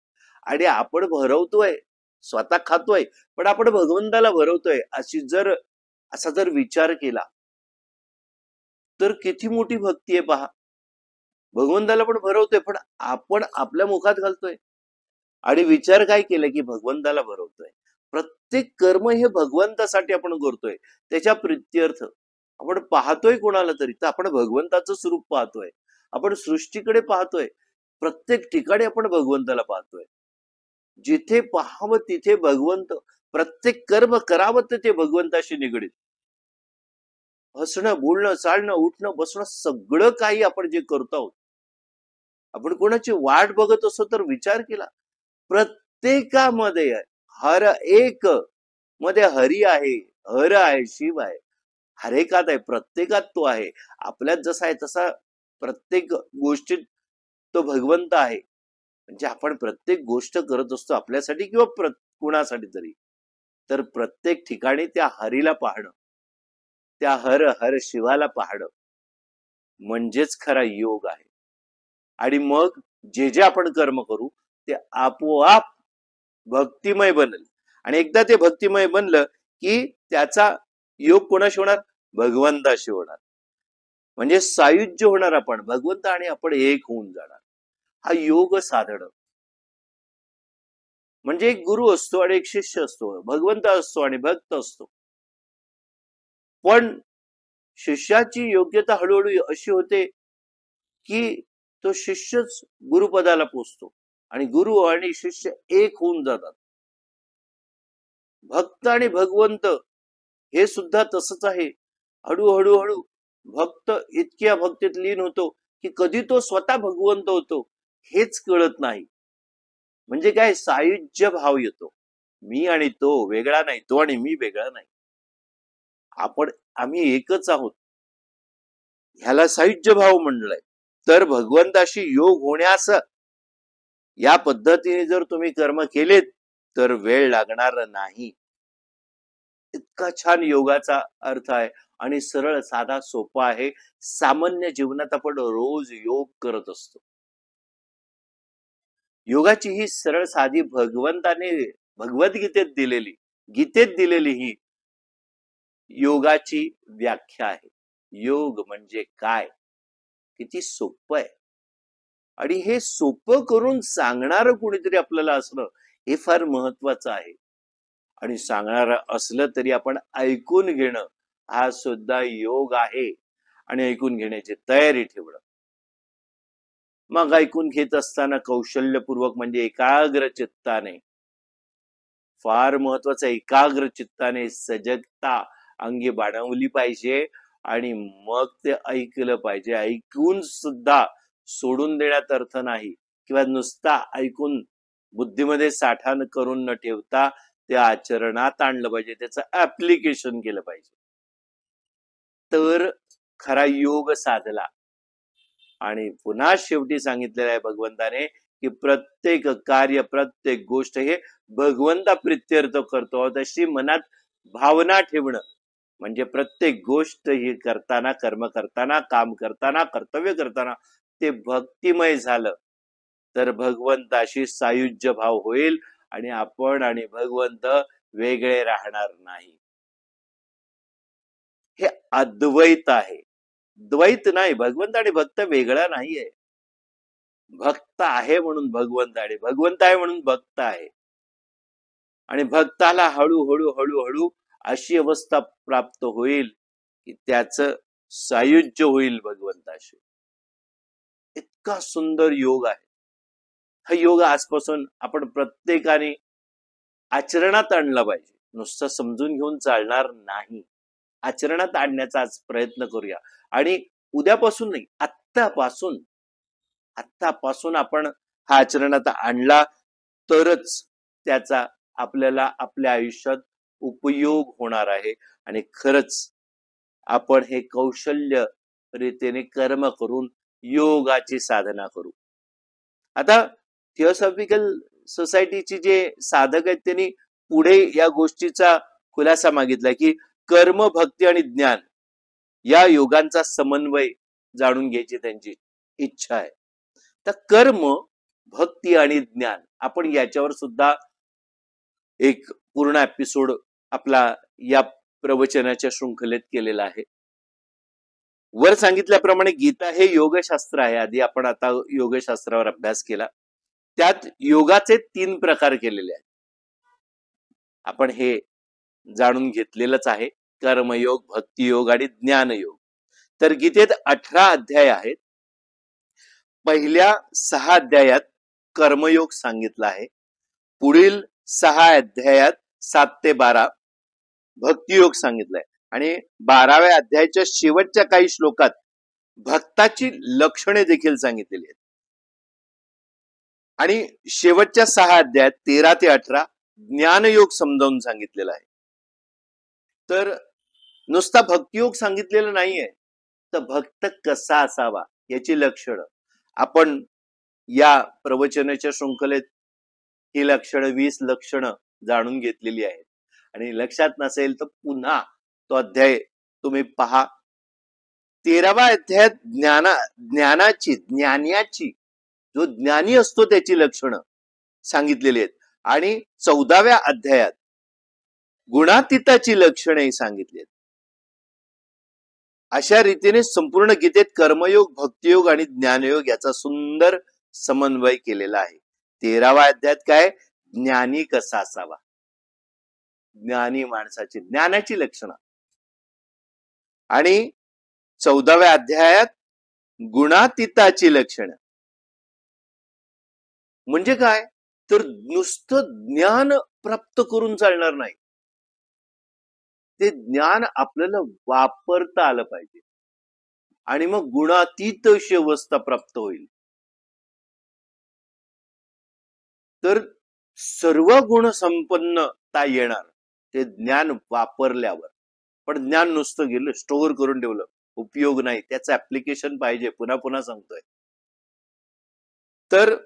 [SPEAKER 2] आणि आपण भरवतोय, स्वतः खातोय पण आपण भगवंताला भरवतोय, असा जर विचार केला तर किती मोठी भक्ती आहे पहा. भगवंताला पण भरवतोय पण आपण आपल्या मुखात घालतोय आणि विचार काय केला की भगवंताला भरवतोय. प्रत्येक कर्म हे भगवंतासाठी आपण करतोय, त्याच्या प्रित्यर्थ. आपण पाहतोय कोणाला तरी तर आपण भगवंताचं स्वरूप पाहतोय, आपण सृष्टीकडे पाहतोय, प्रत्येक ठिकाणी आपण भगवंताला पाहतोय. जिथे पाहावं तिथे भगवंत. प्रत्येक कर्म करावं तर ते भगवंताशी निगडीत. हसणं, बोलणं, चालणं, उठणं, बसणं, सगळं काही आपण जे करतो आहोत, आपण कोणाची वाट बघत असतो तर विचार केला, प्रत्येकामध्ये हर एक मध्ये हरी आहे, हर आहे, शिव आहे. हर एकात आहे, प्रत्येकात तो आहे. आपल्यात जसा आहे तसा प्रत्येक गोष्टीत तो भगवंत आहे. म्हणजे आपण प्रत्येक गोष्ट करत असतो आपल्यासाठी किंवा कुणासाठी तरी, तर प्रत्येक ठिकाणी त्या हरीला पाहणं, त्या हर हर शिवाला पाहणं म्हणजेच खरा योग आहे. आणि मग जे जे आपण कर्म करू ते आपोआप भक्तिमय बनेल. आणि एकदा ते भक्तिमय बनलं की त्याचा योग कोणाशी होणार? भगवंताशी होणार. म्हणजे सायुज्य होणार, आपण भगवंत आणि आपण एक होऊन जाणार. हा योग साधणं म्हणजे एक गुरु असतो आणि एक शिष्य असतो, भगवंत असतो आणि भक्त असतो. पण शिष्याची योग्यता हळूहळू अशी होते की तो शिष्यच गुरुपदाला पोचतो आणि गुरु आणि शिष्य एक होऊन जातात. भक्त आणि भगवंत हे सुद्धा तसंच आहे. हळूहळू हळू भक्त इतक्या भक्तीत लीन होतो की कधी तो स्वतः भगवंत होतो हेच कळत नाही. म्हणजे काय? सायुज्य भाव येतो. मी आणि तो वेगळा नाही, तो आणि मी वेगळा नाही, आम्ही एकच आहोत. ह्याला सायुज्य भाव म्हणलंय. तर भगवंताशी योग होण्यास या पद्धतीने जर तुम्ही कर्म केलेत तर वेळ लागणार नाही. इतका छान योगाचा अर्थ आहे आणि सरळ साधा सोपा आहे. सामान्य जीवनात आपण रोज योग करत असतो. योगाची ही सरळ साधी भगवंताने गीतेत दिलेली ही योगाची व्याख्या आहे. योग म्हणजे काय? किती सोपं आहे. आणि हे सोपं करून सांगणारं कोणीतरी आपल्याला असणं हे फार महत्वाचं आहे. आणि सांगणारं असलं तरी आपण ऐकून घेणं हा सुद्धा योग आहे. आणि ऐकून घेण्याची तयारी ठेवणं. मग ऐकून घेत असताना कौशल्यपूर्वक म्हणजे एकाग्र चित्ताने, फार महत्वाचं, एकाग्र चित्ताने सजगता अंगी बाणवली पाहिजे. आणि मग ते ऐकलं पाहिजे. ऐकून सुद्धा सोडून देण्यात अर्थ नाही किंवा नुसता ऐकून बुद्धीमध्ये साठा करून न ठेवता ते आचरणात आणलं पाहिजे, त्याचं ऍप्लिकेशन केलं पाहिजे, तर खरा योग साधला. आणि पुन्हा शेवटी सांगितलेलं आहे भगवंताने की प्रत्येक कार्य, प्रत्येक गोष्ट हे भगवंता प्रित्यर्थ करतो तशी मनात भावना ठेवणं. म्हणजे प्रत्येक गोष्ट ही करताना, कर्म करताना, काम करताना, कर्तव्य करताना ते भक्तिमय झालं तर भगवंताशी सायुज्य भाव होईल आणि आपण आणि भगवंत वेगळे राहणार नाही. हे अद्वैत आहे, द्वैत नाही. भगवंत आणि भक्त वेगळा नाहीये. भक्त आहे म्हणून भगवंत आणि भगवंत आहे म्हणून भक्त आहे. आणि भक्ताला हळूहळू हळूहळू अशी अवस्था प्राप्त होईल की त्याचं सायुज्य होईल भगवंताशी. इतका सुंदर योग आहे. हा योग आजपासून आपण प्रत्येकाने आचरणात आणला पाहिजे. नुसतं समजून घेऊन चालणार नाही, आचरणात आणण्याचा आज प्रयत्न करूया. आणि उद्यापासून नाही, आत्तापासून आपण हा आचरणात आणला तरच त्याचा आपल्याला आपल्या आयुष्यात उपयोग होणार आहे. आणि खरंच आपण हे कौशल्य रीतीने कर्म करून योगाची साधना करू. आता थिओसॉफिकल सोसायटीचे जे साधक आहेत त्यांनी पुढे या गोष्टीचा खुलासा मागितला की कर्म, भक्ती आणि ज्ञान या योगांचा समन्वय जाणून घ्यायची त्यांची इच्छा आहे. तर कर्म, भक्ती आणि ज्ञान आपण याच्यावर सुद्धा एक पूर्ण एपिसोड आपला या प्रवचनाच्या शृंखलेत केलेला आहे. वर सांगितल्याप्रमाणे गीता हे योगशास्त्र आहे. आधी आपण आता योगशास्त्रावर अभ्यास केला. त्यात योगाचे 3 प्रकार केलेले आहेत. आपण हे जाणून घेतलेलंच आहे, कर्मयोग, भक्तियोग आणि ज्ञानयोग. तर गीतेत 18 अध्याय आहेत. पहिल्या 6 अध्यायात कर्मयोग सांगितला आहे. पुढील 6 अध्यायात 7 ते 12 भक्तियोग सांगितलाय. आणि 12व्या अध्यायाच्या शेवटच्या काही श्लोकात भक्ताची लक्षणे देखील सांगितलेली आहेत. आणि शेवटच्या 6 अध्यायात 13 ते 18 ज्ञानयोग समजावून सांगितलेला आहे. तर नुसता भक्तियोग सांगितलेला नाहीये, तर भक्त कसा असावा याची लक्षणं आपण या प्रवचनाच्या शृंखलेत ही लक्षणं 20 लक्षणं जाणून घेतलेली आहेत. आणि लक्षात नसेल तर पुन्हा तो अध्याय तुम्ही पहा. 13व्या अध्यायात ज्ञानाची जो ज्ञानी असतो त्याची लक्षणं सांगितलेली आहेत. आणि 14व्या अध्यायात गुणातीताची लक्षणे सांगितली आहेत. अशा रीतीने संपूर्ण गीतेत कर्मयोग, भक्तियोग आणि ज्ञानयोग याचा सुंदर समन्वय केलेला आहे. 13व्या अध्यायात काय, ज्ञानी कसा असावा, ज्ञानी माणसाची ज्ञानाची लक्षणं. आणि 14व्या अध्यायात गुणातीताची लक्षणं. म्हणजे काय, तर नुसतं ज्ञान प्राप्त करून चालणार नाही, ते ज्ञान आपल्याला वापरता आलं पाहिजे आणि मग गुणातीत अशी अवस्था प्राप्त होईल. तर सर्व गुण संपन्नता येणार ते ज्ञान वापरल्यावर. पण ज्ञान नुसतं गेलं, स्टोअर करून ठेवलं, उपयोग नाही, त्याचं ऍप्लिकेशन पाहिजे. पुन्हा पुन्हा सांगतोय. तर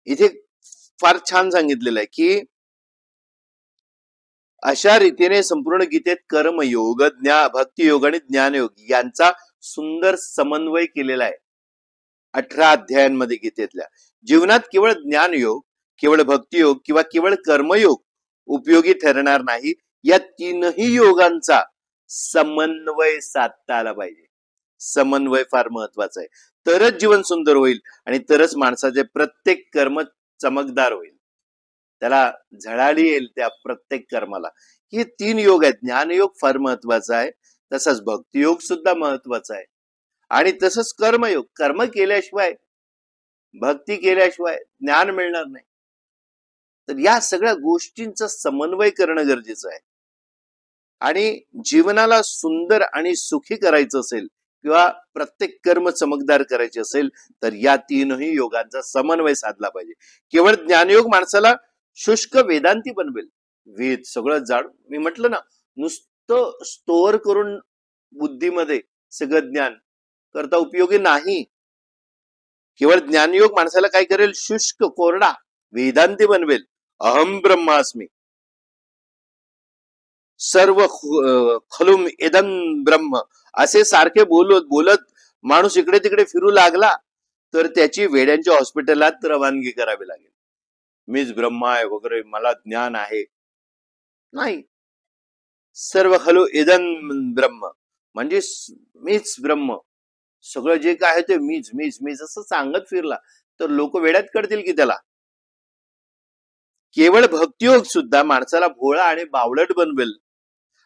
[SPEAKER 2] इथे फार छान सांगितलेलं आहे की अशा रीतीने संपूर्ण गीतेत कर्मयोग, भक्तियोग आणि ज्ञानयोग यांचा सुंदर समन्वय केलेला आहे 18 अध्यायांमध्ये गीतेतल्या. जीवनात केवळ ज्ञानयोग, केवळ भक्तियोग किंवा केवळ कर्मयोग उपयोगी ठरणार नाही. या तीनही योगांचा समन्वय साधता आला पाहिजे. समन्वय फार महत्वाचा आहे. तरच जीवन सुंदर होईल आणि तरच माणसाचे प्रत्येक कर्म चमकदार होईल, त्याला झळाळी येईल त्या प्रत्येक कर्माला. हे 3 योग आहेत. ज्ञानयोग फार महत्वाचा आहे, तसंच भक्तियोग सुद्धा महत्वाचा आहे आणि तसंच कर्मयोग. कर्म केल्याशिवाय, भक्ती केल्याशिवाय ज्ञान मिळणार नाही. तर या सगळ्या गोष्टींचा समन्वय करणं गरजेचं आहे. आणि जीवनाला सुंदर आणि सुखी करायचं असेल किंवा प्रत्येक कर्म चमकदार करायचे असेल तर या तीनही योगांचा समन्वय साधला पाहिजे. केवळ ज्ञानयोग माणसाला शुष्क वेदांती बनवेल. वेद सगळं जाण, मी म्हटलं ना, नुसतं स्टोअर करून बुद्धीमध्ये सगळं ज्ञान करता उपयोगी नाही. केवळ ज्ञानयोग माणसाला काय करेल, शुष्क कोरडा वेदांती बनवेल. अहम ब्रह्मास्मी, सर्व खलुम इदं ब्रह्म असे सारखे बोलत बोलत माणूस इकडे तिकडे फिरू लागला तर त्याची वेड्यांच्या हॉस्पिटलात रवानगी करावी लागेल. मीच ब्रह्मा आहे वगैरे, मला ज्ञान आहे. नाही, सर्व खलु इदं ब्रह्म म्हणजे मीच ब्रह्म, सगळं जे काय आहे ते मीच मीच मीच असं सांगत फिरला तर लोक वेड्यात काढतील की त्याला. केवळ भक्तियोग सुद्धा माणसाला भोळा आणि बावळट बनवेल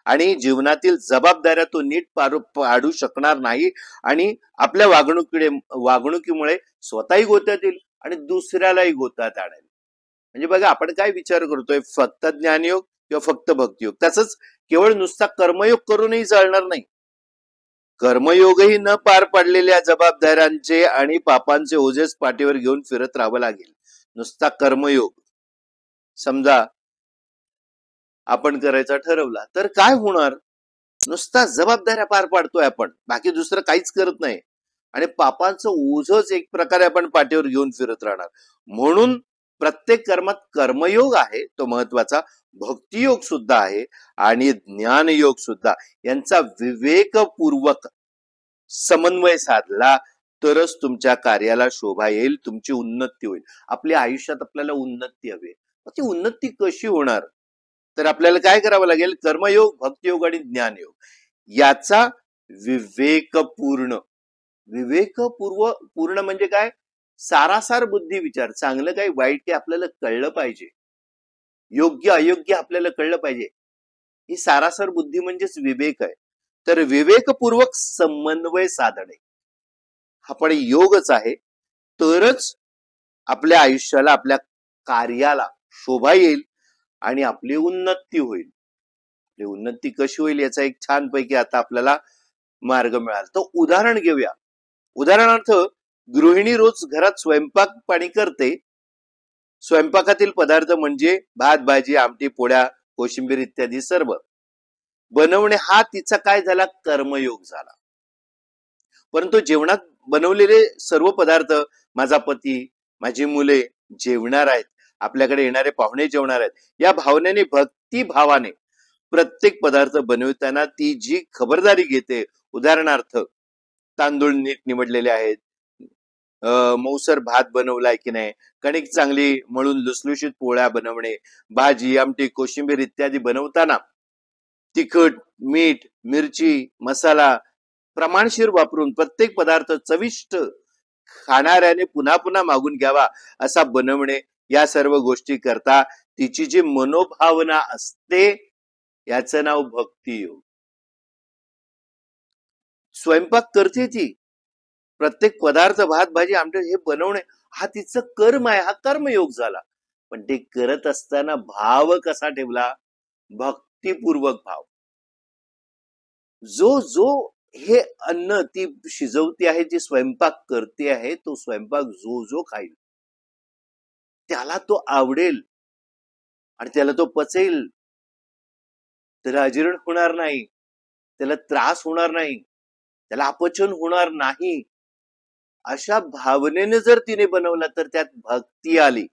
[SPEAKER 2] आणि जीवनातील जबाबदाऱ्या तो नीट पाडू शकणार नाही आणि आपल्या वागणुकीमुळे स्वतःही गोत्यात येईल आणि दुसऱ्यालाही गोत्यात आणेल. म्हणजे बघा, आपण काय विचार करतोय, फक्त ज्ञानयोग किंवा फक्त भक्तियोग. तसंच केवळ नुसता कर्मयोग करूनही चालणार नाही. कर्मयोगही न पार पडलेल्या जबाबदाऱ्यांचे आणि पापांचे ओझेच पाठीवर घेऊन फिरत राहावं लागेल. नुसता कर्मयोग समजा आपण करायचा ठरवला तर काय होणार, नुसता जबाबदाऱ्या पार पाडतोय आपण, बाकी दुसरं काहीच करत नाही आणि पापांचं ओझच एक प्रकारे आपण पाठीवर घेऊन फिरत राहणार. म्हणून प्रत्येक कर्मात कर्मयोग आहे तो महत्वाचा, भक्तियोग सुद्धा आहे आणि ज्ञानयोग सुद्धा. यांचा विवेकपूर्वक समन्वय साधला तरच तुमच्या कार्याला शोभा येईल, तुमची उन्नती होईल. आपल्या आयुष्यात आपल्याला उन्नती हवी, ती उन्नती कशी होणार, तर आपल्याला काय करावं लागेल, कर्मयोग, भक्तियोग आणि ज्ञानयोग याचा विवेकपूर्ण म्हणजे काय, सारासार बुद्धी विचार, चांगलं काय वाईट काय आपल्याला कळलं पाहिजे, योग्य अयोग्य आपल्याला कळलं पाहिजे. ही सारासार बुद्धी म्हणजेच विवेक आहे. तर विवेकपूर्वक समन्वय साधणे हा पण योगच आहे. तरच आपल्या आयुष्याला, आपल्या कार्याला शोभा येईल आणि आपली उन्नती होईल. आपली उन्नती कशी होईल याचा एक छानपैकी आता आपल्याला मार्ग मिळाला. तर उदाहरण घेऊया. उदाहरणार्थ, गृहिणी रोज घरात स्वयंपाक पाणी करते स्वयंपाकातील पदार्थ म्हणजे भात, भाजी, आमटी, पोळ्या, कोशिंबीर इत्यादी सर्व बनवणे हा तिचा काय झाला, कर्मयोग झाला. परंतु जेवणात बनवलेले सर्व पदार्थ माझा पती, माझी मुले जेवणार आहेत, आपल्याकडे येणारे पाहुणे जेवणार आहेत, या भावनेने, भक्ती भावाने प्रत्येक पदार्थ बनवताना ती जी खबरदारी घेते, उदाहरणार्थ तांदूळ नीट निवडलेले आहेत, मऊसर भात बनवलाय की नाही, कणिक चांगली मळून लुसलुशीत पोळ्या बनवणे, भाजी, आमटी, कोशिंबीर इत्यादी बनवताना तिखट, मीठ, मिरची, मसाला प्रमाणशीर वापरून प्रत्येक पदार्थ चविष्ट खाणाऱ्याने पुन्हा पुन्हा मागून घ्यावा असा बनवणे, या सर्व गोष्टी करता तिची जी मनोभावना असते याचं नाव भक्तियोग. स्वयंपाक करते ती, प्रत्येक पदार्थ भात, भाजी, आमटे हे बनवणे हा तिचं कर्म आहे, हा कर्मयोग झाला. पण ते करत असताना भाव कसा ठेवला, भक्तिपूर्वक भाव. जो जो हे अन्न ती शिजवते आहे, जी स्वयंपाक करते आहे, तो स्वयंपाक जो जो खाईल त्याला तो आवडेल आणि त्याला तो पचेल, त्याला अजीर्ण होणार नाही, त्याला त्रास होणार नाही, त्याला अपचन होणार नाही, अशा भावनेने जर तिने बनवला तर त्यात भक्ती आली.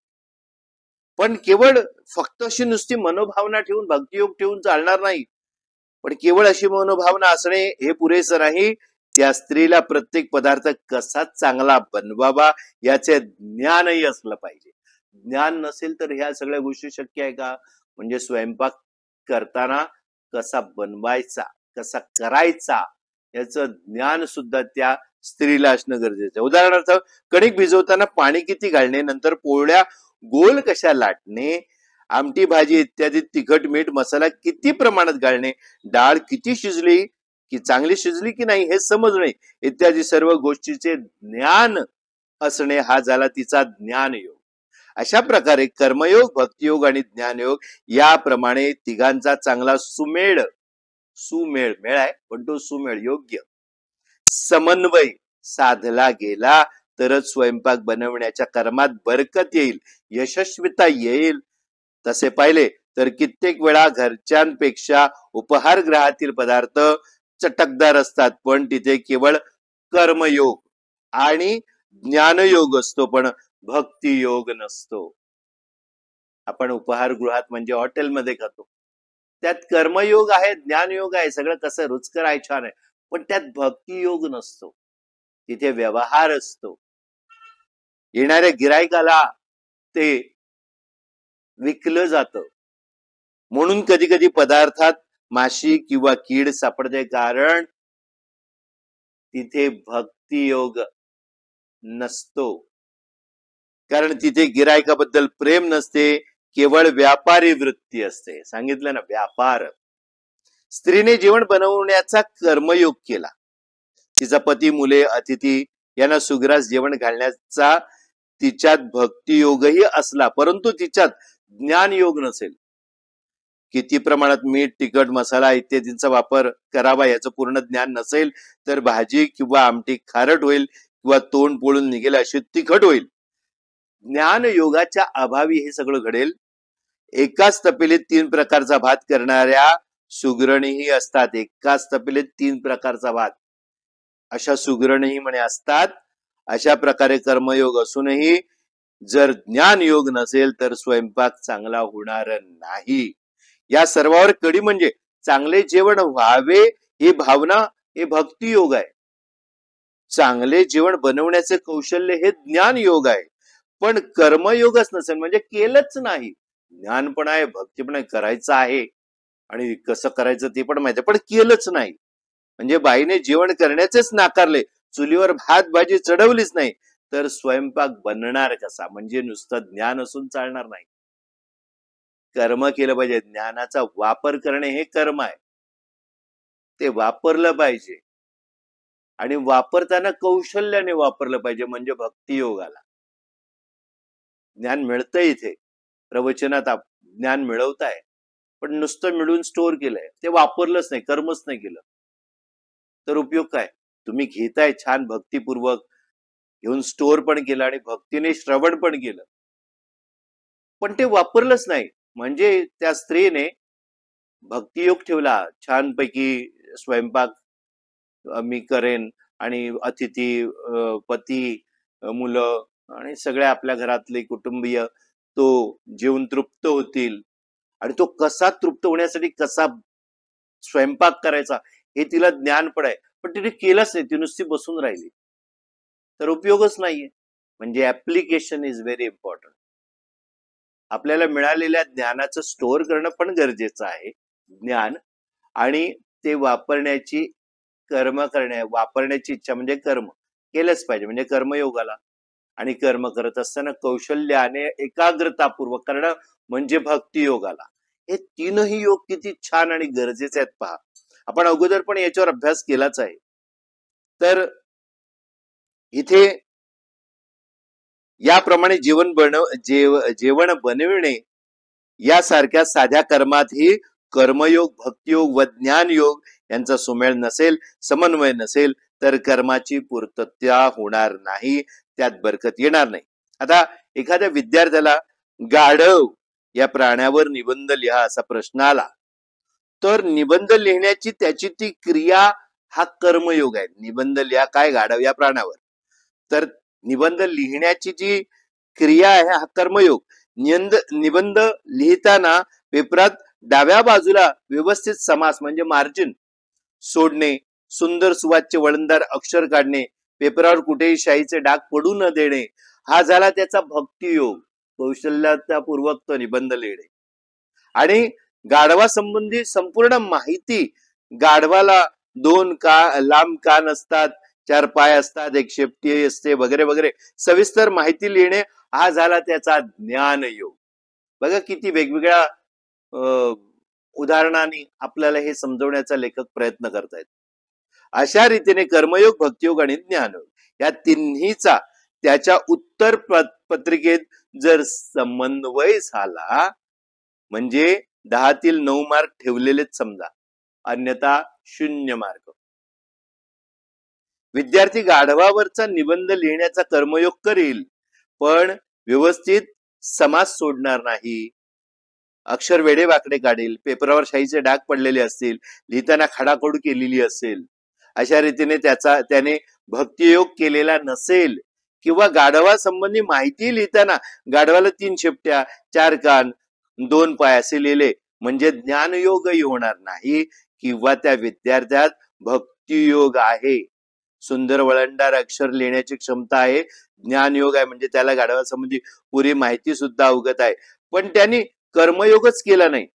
[SPEAKER 2] पण केवळ फक्त अशी नुसती मनोभावना ठेवून, भक्तियोग ठेवून चालणार नाही. पण केवळ अशी मनोभावना असणे हे पुरेसं नाही. त्या स्त्रीला प्रत्येक पदार्थ कसा चांगला बनवावा याचे ज्ञानही असलं पाहिजे. ज्ञान नसेल तर ह्या सगळ्या गोष्टी शक्य आहे का? म्हणजे स्वयंपाक करताना कसा बनवायचा, कसा करायचा याचं ज्ञान सुद्धा त्या स्त्रीला असणं गरजेचं आहे. उदाहरणार्थ कणिक भिजवताना पाणी किती घालणे, नंतर पोळ्या गोल कशा लाटणे, आमटी भाजी इत्यादी तिखट मीठ मसाला किती प्रमाणात घालणे, डाळ किती शिजली की चांगली शिजली की नाही हे समजणे इत्यादी सर्व गोष्टीचे ज्ञान असणे हा झाला तिचा ज्ञानयोग. अशा प्रकारे कर्मयोग, भक्तियोग आणि ज्ञानयोग याप्रमाणे तिघांचा चांगला सुमेळ मेळ आहे, पण तो सुमेळ योग्य समन्वय साधला गेला तरच स्वयंपाक बनवण्याच्या कर्मात बरकत येईल, यशस्वीता येईल. तसे पाहिले तर कित्येक वेळा घरच्यांपेक्षा उपहारगृहातील पदार्थ चटकदार असतात, पण तिथे केवळ कर्मयोग आणि ज्ञानयोग असतो, पण भक्तियोग नसतो. आपण उपहारगृहात म्हणजे हॉटेलमध्ये खातो, त्यात कर्मयोग आहे, ज्ञानयोग आहे, सगळं कसं रुचकर आहे, छान आहे, पण त्यात भक्तियोग नसतो. तिथे व्यवहार असतो. येणाऱ्या गिरायकाला ते विकलं जातं. म्हणून कधी कधी पदार्थात माशी किंवा कीड सापडते, कारण तिथे भक्तियोग नसतो. कारण तिथे गिरायकाबद्दल प्रेम नसते, केवळ व्यापारी वृत्ती असते. सांगितलं ना, व्यापार. स्त्रीने जेवण बनवण्याचा कर्मयोग केला, तिचा पती, मुले, अतिथी यांना सुग्रास जेवण घालण्याचा तिच्यात भक्तियोगही असला, परंतु तिच्यात ज्ञानयोग नसेल. किती प्रमाणात मीठ, तिखट, मसाला इत्यादींचा वापर करावा याचं पूर्ण ज्ञान नसेल तर भाजी किंवा आमटी खारट होईल किंवा तोंड पोळून निघेल अशी तिखट होईल. ज्ञानयोगाच्या अभावी हे सगळं घडेल. एकाच तपेलीत 3 प्रकारचा भात करणाऱ्या सुगरणीही असतात. एकाच तपेलीत 3 प्रकारचा भात अशा सुगरणीही म्हणे असतात. अशा प्रकारे कर्मयोग असूनही जर ज्ञान योग नसेल तर स्वयंपाक चांगला होणार नाही. या सर्वावर कडी म्हणजे चांगले जेवण व्हावे ही भावना, हे भक्ती योग आहे. चांगले जेवण बनवण्याचे कौशल्य हे ज्ञान योग आहे. पण कर्मयोगच नसेल म्हणजे केलंच नाही. ज्ञान पण आहे, भक्ती पण आहे, करायचं आहे आणि कसं करायचं ते पण माहिती, पण केलंच नाही. म्हणजे बाईने जेवण करण्याचेच नाकारले, चुलीवर भात भाजी चढवलीच नाही, तर स्वयंपाक बनणार कसा? म्हणजे नुसतं ज्ञान असून चालणार नाही, कर्म केलं पाहिजे. ज्ञानाचा वापर करणे हे कर्म आहे, ते वापरलं पाहिजे आणि वापरताना कौशल्याने वापरलं पाहिजे, म्हणजे भक्ती योगाला ज्ञान मिळतं. इथे प्रवचनात ज्ञान मिळवताय, पण नुसतं मिळून स्टोअर केलंय, ते वापरलंच नाही, कर्मच नाही केलं, तर उपयोग काय? तुम्ही घेताय छान भक्तीपूर्वक घेऊन, स्टोअर पण केलं आणि भक्तीने श्रवण पण केलं, पण ते वापरलंच नाही. म्हणजे त्या स्त्रीने भक्तियोग ठेवला, छानपैकी स्वयंपाक मी करेन आणि अतिथी, पती, मुलं आणि सगळ्या आपल्या घरातले कुटुंबीय तो जेवून तृप्त होतील. आणि तो कसा तृप्त होण्यासाठी कसा स्वयंपाक करायचा हे तिला ज्ञान पण आहे, पण तिने केलंच नाही. ती नुसती बसून राहिली, तर उपयोगच नाहीये. म्हणजे ऍप्लिकेशन इज व्हेरी इम्पॉर्टंट. आपल्याला मिळालेल्या ज्ञानाचं स्टोअर करणं पण गरजेचं आहे, ज्ञान, आणि ते वापरण्याची वापरण्याची इच्छा म्हणजे कर्म केलंच पाहिजे, म्हणजे कर्मयोगाला. आणि कर्म करत असताना कौशल्याने एकाग्रतापूर्वक करणं म्हणजे भक्तियोगाला. हे तीनही योग किती छान आणि गरजेचे आहेत पहा. आपण अगोदर पण याच्यावर अभ्यास केलाच आहे. तर इथे याप्रमाणे जेवण बनविणे यासारख्या साध्या कर्मातही कर्मयोग, भक्तियोग व ज्ञानयोग यांचा सुमेळ नसेल, समन्वय नसेल, तर कर्माची पूर्तता होणार नाही, त्यात बरकत येणार नाही. आता एखाद्या विद्यार्थ्याला गाढव या प्राण्यावर निबंध लिहा असा प्रश्न आला, तर निबंध लिहिण्याची त्याची ती क्रिया हा कर्मयोग आहे. निबंध लिहा काय गाढव या प्राण्यावर, तर निबंध लिहिण्याची जी क्रिया आहे हा कर्मयोग. निबंध लिहिताना पेपरात डाव्या बाजूला व्यवस्थित समास म्हणजे मार्जिन सोडणे, सुंदर सुवाच्य वळणदार अक्षर काढणे, पेपरावर कुठेही शाईचे डाग पडू न देणे, हा झाला त्याचा भक्तियोग, कौशल्यापूर्वक तो निबंध लिहिणे. आणि गाढवा संबंधी संपूर्ण माहिती, गाढवाला 2 लांब कान असतात, 4 पाय असतात, एक शेपटी असते, वगैरे वगैरे सविस्तर माहिती लिहिणे, हा झाला त्याचा ज्ञानयोग. बघा किती वेगवेगळ्या उदाहरणांनी आपल्याला हे समजवण्याचा लेखक प्रयत्न करतायत. अशा रीतीने कर्मयोग, भक्तियोग आणि ज्ञानयोग या तिन्हीचा त्याच्या उत्तर पत्रिकेत जर समन्वय झाला म्हणजे 10तील 9 मार्क ठेवलेलेच समजा, अन्यथा 0 मार्क. विद्यार्थी गाढवावरचा निबंध लिहिण्याचा कर्मयोग करील, पण व्यवस्थित समास सोडणार नाही, अक्षर वेडे वाकडे काढेल, पेपरावर शाईचे डाग पडलेले असतील, लिहिताना खाडाखोड केलेली असेल, अशा रीतीने त्याने भक्तियोग केलेला नसेल, किंवा गाढवा संबंधी माहिती लिहिताना गाढवाला 3 शेपट्या, 4 कान, 2 पाय असे लिहिले म्हणजे ज्ञानयोगही होणार नाही, किंवा त्या विद्यार्थ्यात भक्तियोग आहे, सुंदर वळणदार अक्षर लिहिण्याची क्षमता आहे, ज्ञानयोग आहे, म्हणजे त्याला गाढवा संबंधी पुरी माहिती सुद्धा अवगत आहे, पण त्यांनी कर्मयोगच केला नाही,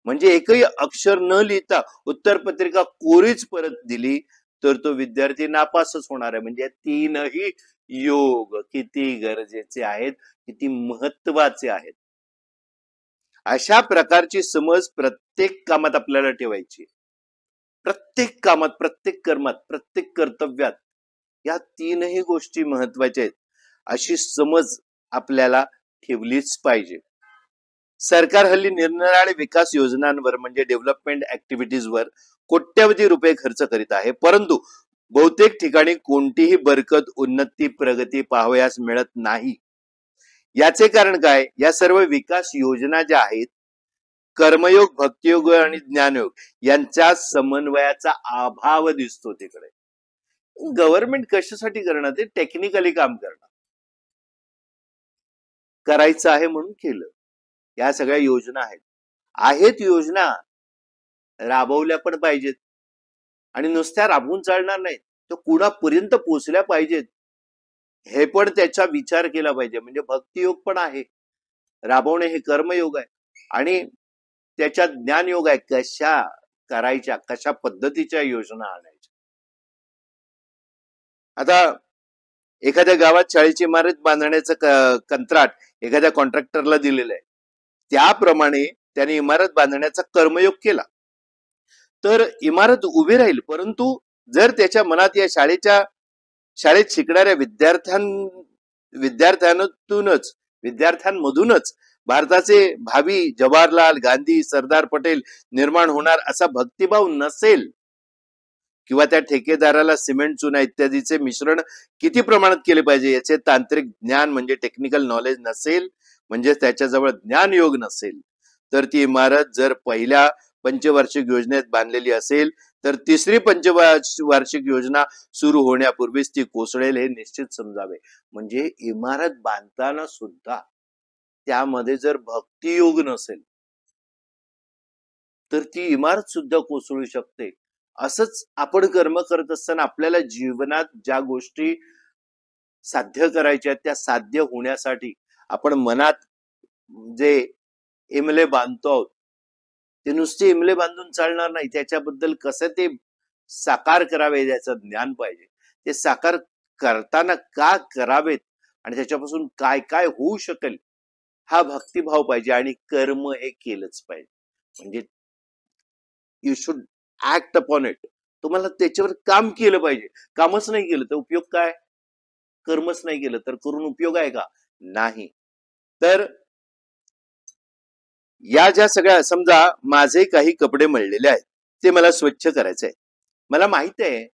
[SPEAKER 2] म्हणजे एकही अक्षर न लिहिता उत्तरपत्रिका कोरीच परत दिली, तर तो विद्यार्थी नापासच होणार आहे. म्हणजे तीनही योग किती गरजेचे आहेत, किती महत्वाचे आहेत. अशा प्रकारची समज प्रत्येक कामात आपल्याला ठेवायची. प्रत्येक कामात, प्रत्येक कर्मात, प्रत्येक कर्तव्यात या तीनही गोष्टी महत्वाच्या आहेत, अशी समज आपल्याला ठेवलीच पाहिजे. सरकार हल्ली निरनिराळे विकास योजनांवर म्हणजे डेव्हलपमेंट ऍक्टिव्हिटीजवर कोट्यवधी रुपये खर्च करीत आहे, परंतु बहुतेक ठिकाणी कोणतीही बरकत, उन्नती, प्रगती पाहावयास मिळत नाही. याचे कारण काय? या सर्व विकास योजना ज्या आहेत, कर्मयोग, भक्तियोग आणि ज्ञानयोग यांच्या समन्वयाचा अभाव दिसतो तिकडे. गव्हर्नमेंट कशासाठी करणार? ते टेक्निकली काम करणार, करायचं आहे म्हणून केलं. या सगळ्या योजना आहेत योजना, राबवल्या पण पाहिजेत, आणि नुसत्या राबवून चालणार नाही, तर कुणापर्यंत पोहोचल्या पाहिजेत हे पण त्याचा विचार केला पाहिजे. म्हणजे भक्तियोग पण आहे, राबवणे हे कर्मयोग आहे, आणि त्याच्यात ज्ञानयोग आहे, कशा करायच्या, कशा पद्धतीच्या योजना आणायच्या. आता एखाद्या गावात शाळेची इमारत बांधण्याचं कंत्राट एखाद्या कॉन्ट्रॅक्टरला दिलेलं आहे, त्याप्रमाणे त्याने इमारत बांधण्याचा कर्मयोग केला तर इमारत उभी राहील, परंतु जर त्याच्या मनात या शाळेत शिकणाऱ्या विद्यार्थ्यांमधूनच भारताचे भावी जवाहरलाल, गांधी, सरदार पटेल निर्माण होणार असा भक्तिभाव नसेल, किंवा त्या ठेकेदाराला सिमेंट, चुना इत्यादीचे मिश्रण किती प्रमाणात केले पाहिजे याचे तांत्रिक ज्ञान म्हणजे टेक्निकल नॉलेज नसेल, म्हणजे त्याच्याजवळ ज्ञानयोग नसेल, तर ती इमारत जर पहिल्या पंचवार्षिक योजनेत बांधलेली असेल तर तिसरी पंचवार्षिक योजना सुरू होण्यापूर्वीच ती कोसळेल हे निश्चित समजावे. म्हणजे इमारत बांधताना सुद्धा त्यामध्ये जर भक्तियोग नसेल तर ती इमारत सुद्धा कोसळू शकते. असंच आपण कर्म करत असताना आपल्याला जीवनात ज्या गोष्टी साध्य करायच्या त्या साध्य होण्यासाठी आपण मनात जे इमले बांधतो आहोत ते नुसते इमले बांधून चालणार नाही. त्याच्याबद्दल कसं ते साकार करावे याचं ज्ञान पाहिजे. ते साकार करताना का करावेत आणि त्याच्यापासून काय काय होऊ शकेल हा भक्तिभाव पाहिजे. आणि कर्म हे केलंच पाहिजे. म्हणजे you should act upon it. तुम्हाला त्याच्यावर काम केलं पाहिजे. कामच नाही केलं तर उपयोग काय? कर्मच नाही केलं तर करून उपयोग आहे का? नाही. तर या ज्या सगळ्या, समजा माझे काही कपडे मळलेले आहेत ते मला स्वच्छ करायचे आहेत. मला माहित आहे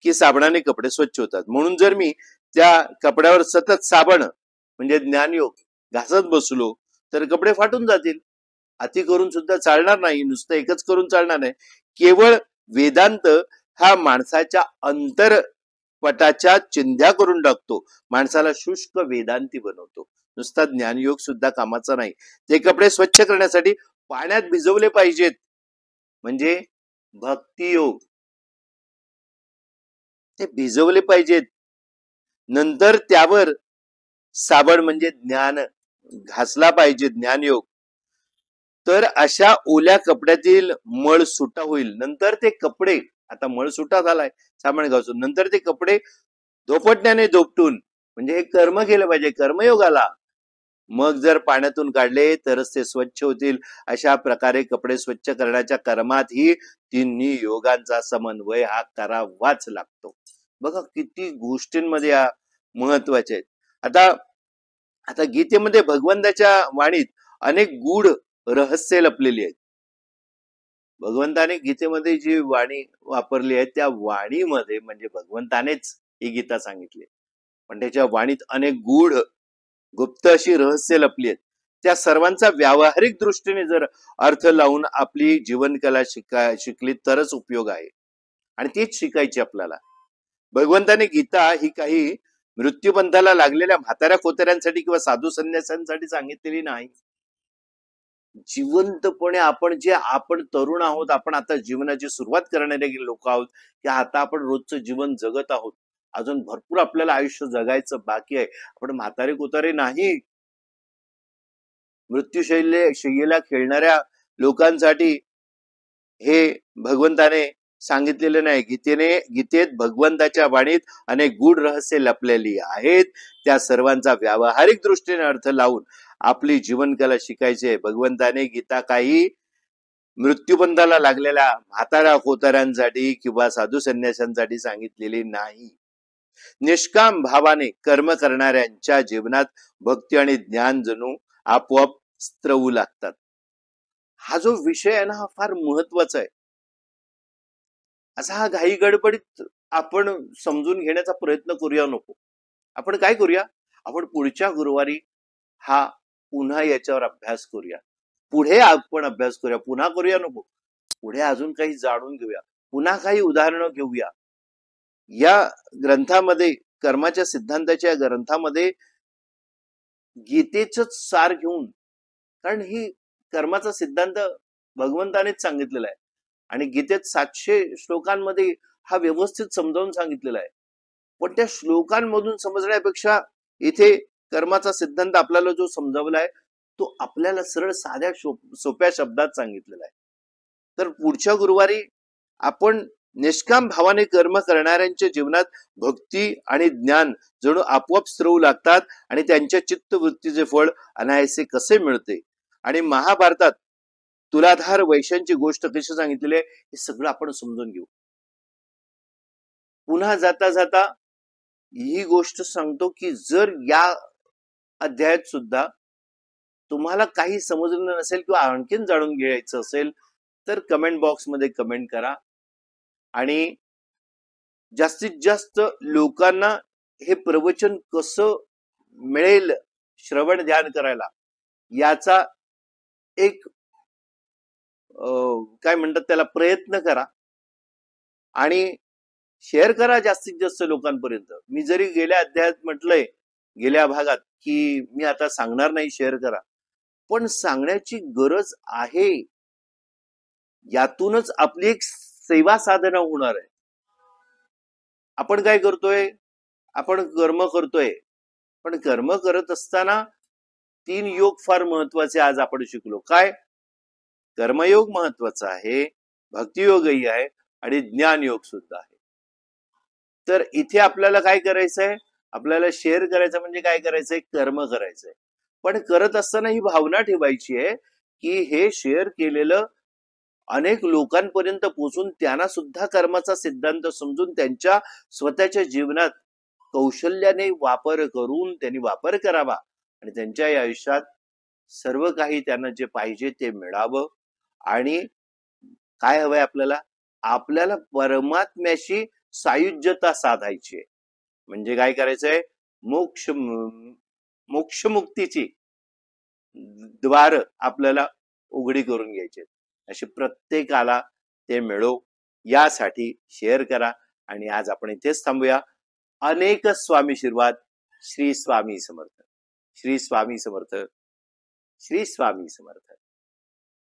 [SPEAKER 2] की साबणाने कपडे स्वच्छ होतात, म्हणून जर मी त्या कपड्यावर सतत साबण म्हणजे ज्ञानयोग घासत बसलो तर कपडे फाटून जातील. अति करून सुद्धा चालणार नाही, नुसतं एकच करून चालणार नाही. केवळ वेदांत हा माणसाच्या अंतरपटाच्या चिंध्या करून टाकतो, माणसाला शुष्क वेदांती बनवतो. नुसता ज्ञानयोग सुद्धा कामाचा नाही. ते कपडे स्वच्छ करण्यासाठी पाण्यात भिजवले पाहिजेत, म्हणजे भक्तियोग. ते भिजवले पाहिजेत, नंतर त्यावर साबण म्हणजे ज्ञान घासला पाहिजे, ज्ञानयोग. तर अशा ओल्या कपड्यातील मळ सुटा होईल. नंतर ते कपडे, आता मळ सुटा झालाय साबण घासून, नंतर ते कपडे धोपटण्याने धोपटून, म्हणजे हे कर्म केलं पाहिजे, कर्मयोगाला. मग जर पाण्यातून काढले तरच ते स्वच्छ होतील. अशा प्रकारे कपडे स्वच्छ करण्याच्या कर्मात ही तिन्ही योगांचा समन्वय हा करावाच लागतो. बघा किती गोष्टींमध्ये या महत्वाचे आहेत. आता गीतेमध्ये भगवंताच्या वाणीत अनेक गूढ रहस्य लपलेली आहेत. भगवंताने गीतेमध्ये जी वाणी वापरली आहे त्या वाणीमध्ये म्हणजे भगवंतानेच ही गीता सांगितली, पण त्याच्या वाणीत अनेक गूढ गुप्त अशी रहस्य लपली आहेत. त्या सर्वांचा व्यावहारिक दृष्टीने जर अर्थ लावून आपली जीवनकला शिकली तरच उपयोग आहे, आणि तीच शिकायची आपल्याला. भगवंताने गीता ही काही मृत्यूपंथाला लागलेल्या म्हाताऱ्या कोतऱ्यांसाठी किंवा साधू संन्यासांसाठी सांगितलेली नाही. जिवंतपणे आपण तरुण आहोत, आपण आता जीवनाची सुरुवात करणारे लोक आहोत, की आता आपण रोजचं जीवन जगत आहोत, अजून भरपूर आपल्याला आयुष्य जगायचं बाकी आहे. आपण म्हातारे कोतारे नाही. मृत्यूशय्येला खेळणाऱ्या लोकांसाठी हे भगवंताने सांगितलेले नाही. गीतेत भगवंताच्या वाणीत अनेक गूढ रहस्य लपलेली आहेत. त्या सर्वांचा व्यावहारिक दृष्टीने अर्थ लावून आपली जीवनकला शिकायची आहे. भगवंताने गीता काही मृत्यूपंथाला लागलेल्या म्हाताऱ्या कोताऱ्यांसाठी किंवा साधू संन्यासांसाठी सांगितलेली नाही. निष्काम भावाने कर्म करणाऱ्यांच्या जीवनात भक्ती आणि ज्ञान जणू आपोआप स्त्रवू लागतात. हा जो विषय आहे ना हा फार महत्वाचा आहे. असा हा घाई गडबडीत आपण समजून घेण्याचा प्रयत्न करूया नको. आपण काय करूया, आपण पुढच्या गुरुवारी हा पुन्हा याच्यावर अभ्यास करूया. पुढे आपण अभ्यास करूया, पुन्हा करूया नको. पुढे अजून काही जाणून घेऊया, पुन्हा काही उदाहरणं घेऊया. या ग्रंथामध्ये, कर्माच्या सिद्धांताच्या ग्रंथामध्ये गीतेच सार घेऊन, कारण ही कर्माचा सिद्धांत भगवंतानेच सांगितलेला आहे आणि गीतेत 700 श्लोकांमध्ये हा व्यवस्थित समजावून सांगितलेला आहे. पण त्या श्लोकांमधून समजण्यापेक्षा इथे कर्माचा सिद्धांत आपल्याला जो समजावला आहे तो आपल्याला सरळ साध्या सोप्या शब्दात सांगितलेला आहे. तर पुढच्या गुरुवारी आपण निष्काम भावाने कर्म करणाऱ्यांच्या जीवनात भक्ती आणि ज्ञान जणू आपोआप स्त्रवू लागतात आणि त्यांच्या चित्तवृत्तीचे फळ अनायासे कसे मिळते आणि महाभारतात तुलाधार वैश्यांची गोष्ट कशी सांगितलेली आहे हे सगळं आपण समजून घेऊ. पुन्हा जाता जाता ही गोष्ट सांगतो की जर या अध्यायात सुद्धा तुम्हाला काही समजलं नसेल किंवा आणखीन जाणून घ्यायचं असेल तर कमेंट बॉक्स मध्ये कमेंट करा आणि जास्तीत जास्त लोकांना हे प्रवचन कसं मिळेल श्रवण ध्यान करायला याचा एक काय म्हणतात त्याला प्रयत्न करा आणि शेअर करा जास्तीत जास्त लोकांपर्यंत. मी जरी गेल्या अध्यायात म्हटलंय, गेल्या भागात, की मी आता सांगणार नाही, शेअर करा, पण सांगण्याची गरज आहे. यातूनच आपली एक सेवा साधना होणार आहे. आपण काय करतोय? आपण कर्म करतोय, पण कर्म करत असताना 3 योग फार महत्वाचे आज आपण शिकलो. काय? कर्मयोग महत्वाचा आहे, भक्तियोगही आहे आणि ज्ञानयोग सुद्धा आहे. तर इथे आपल्याला काय करायचंय? आपल्याला शेअर करायचं म्हणजे काय करायचंय? कर्म करायचंय. पण करत असताना ही भावना ठेवायची आहे की हे शेअर केलेलं अनेक लोकांपर्यंत पोहोचून त्यांना सुद्धा कर्माचा सिद्धांत समजून त्यांच्या स्वतःच्या जीवनात कौशल्याने वापर करून त्यांनी वापर करावा आणि त्यांच्या आयुष्यात सर्व काही त्यांना जे पाहिजे ते मिळावं. आणि काय हवंय आपल्याला? आपल्याला परमात्म्याशी सायुज्यता साधायची आहे. म्हणजे काय करायचंय? मोक्षमुक्तीची द्वार आपल्याला उघडी करून घ्यायचे. असे प्रत्येकाला ते मिळो यासाठी शेअर करा. आणि आज आपण इथेच थांबूया. अनेक स्वामी आशीर्वाद. श्री स्वामी समर्थ. श्री स्वामी समर्थ. श्री स्वामी समर्थ.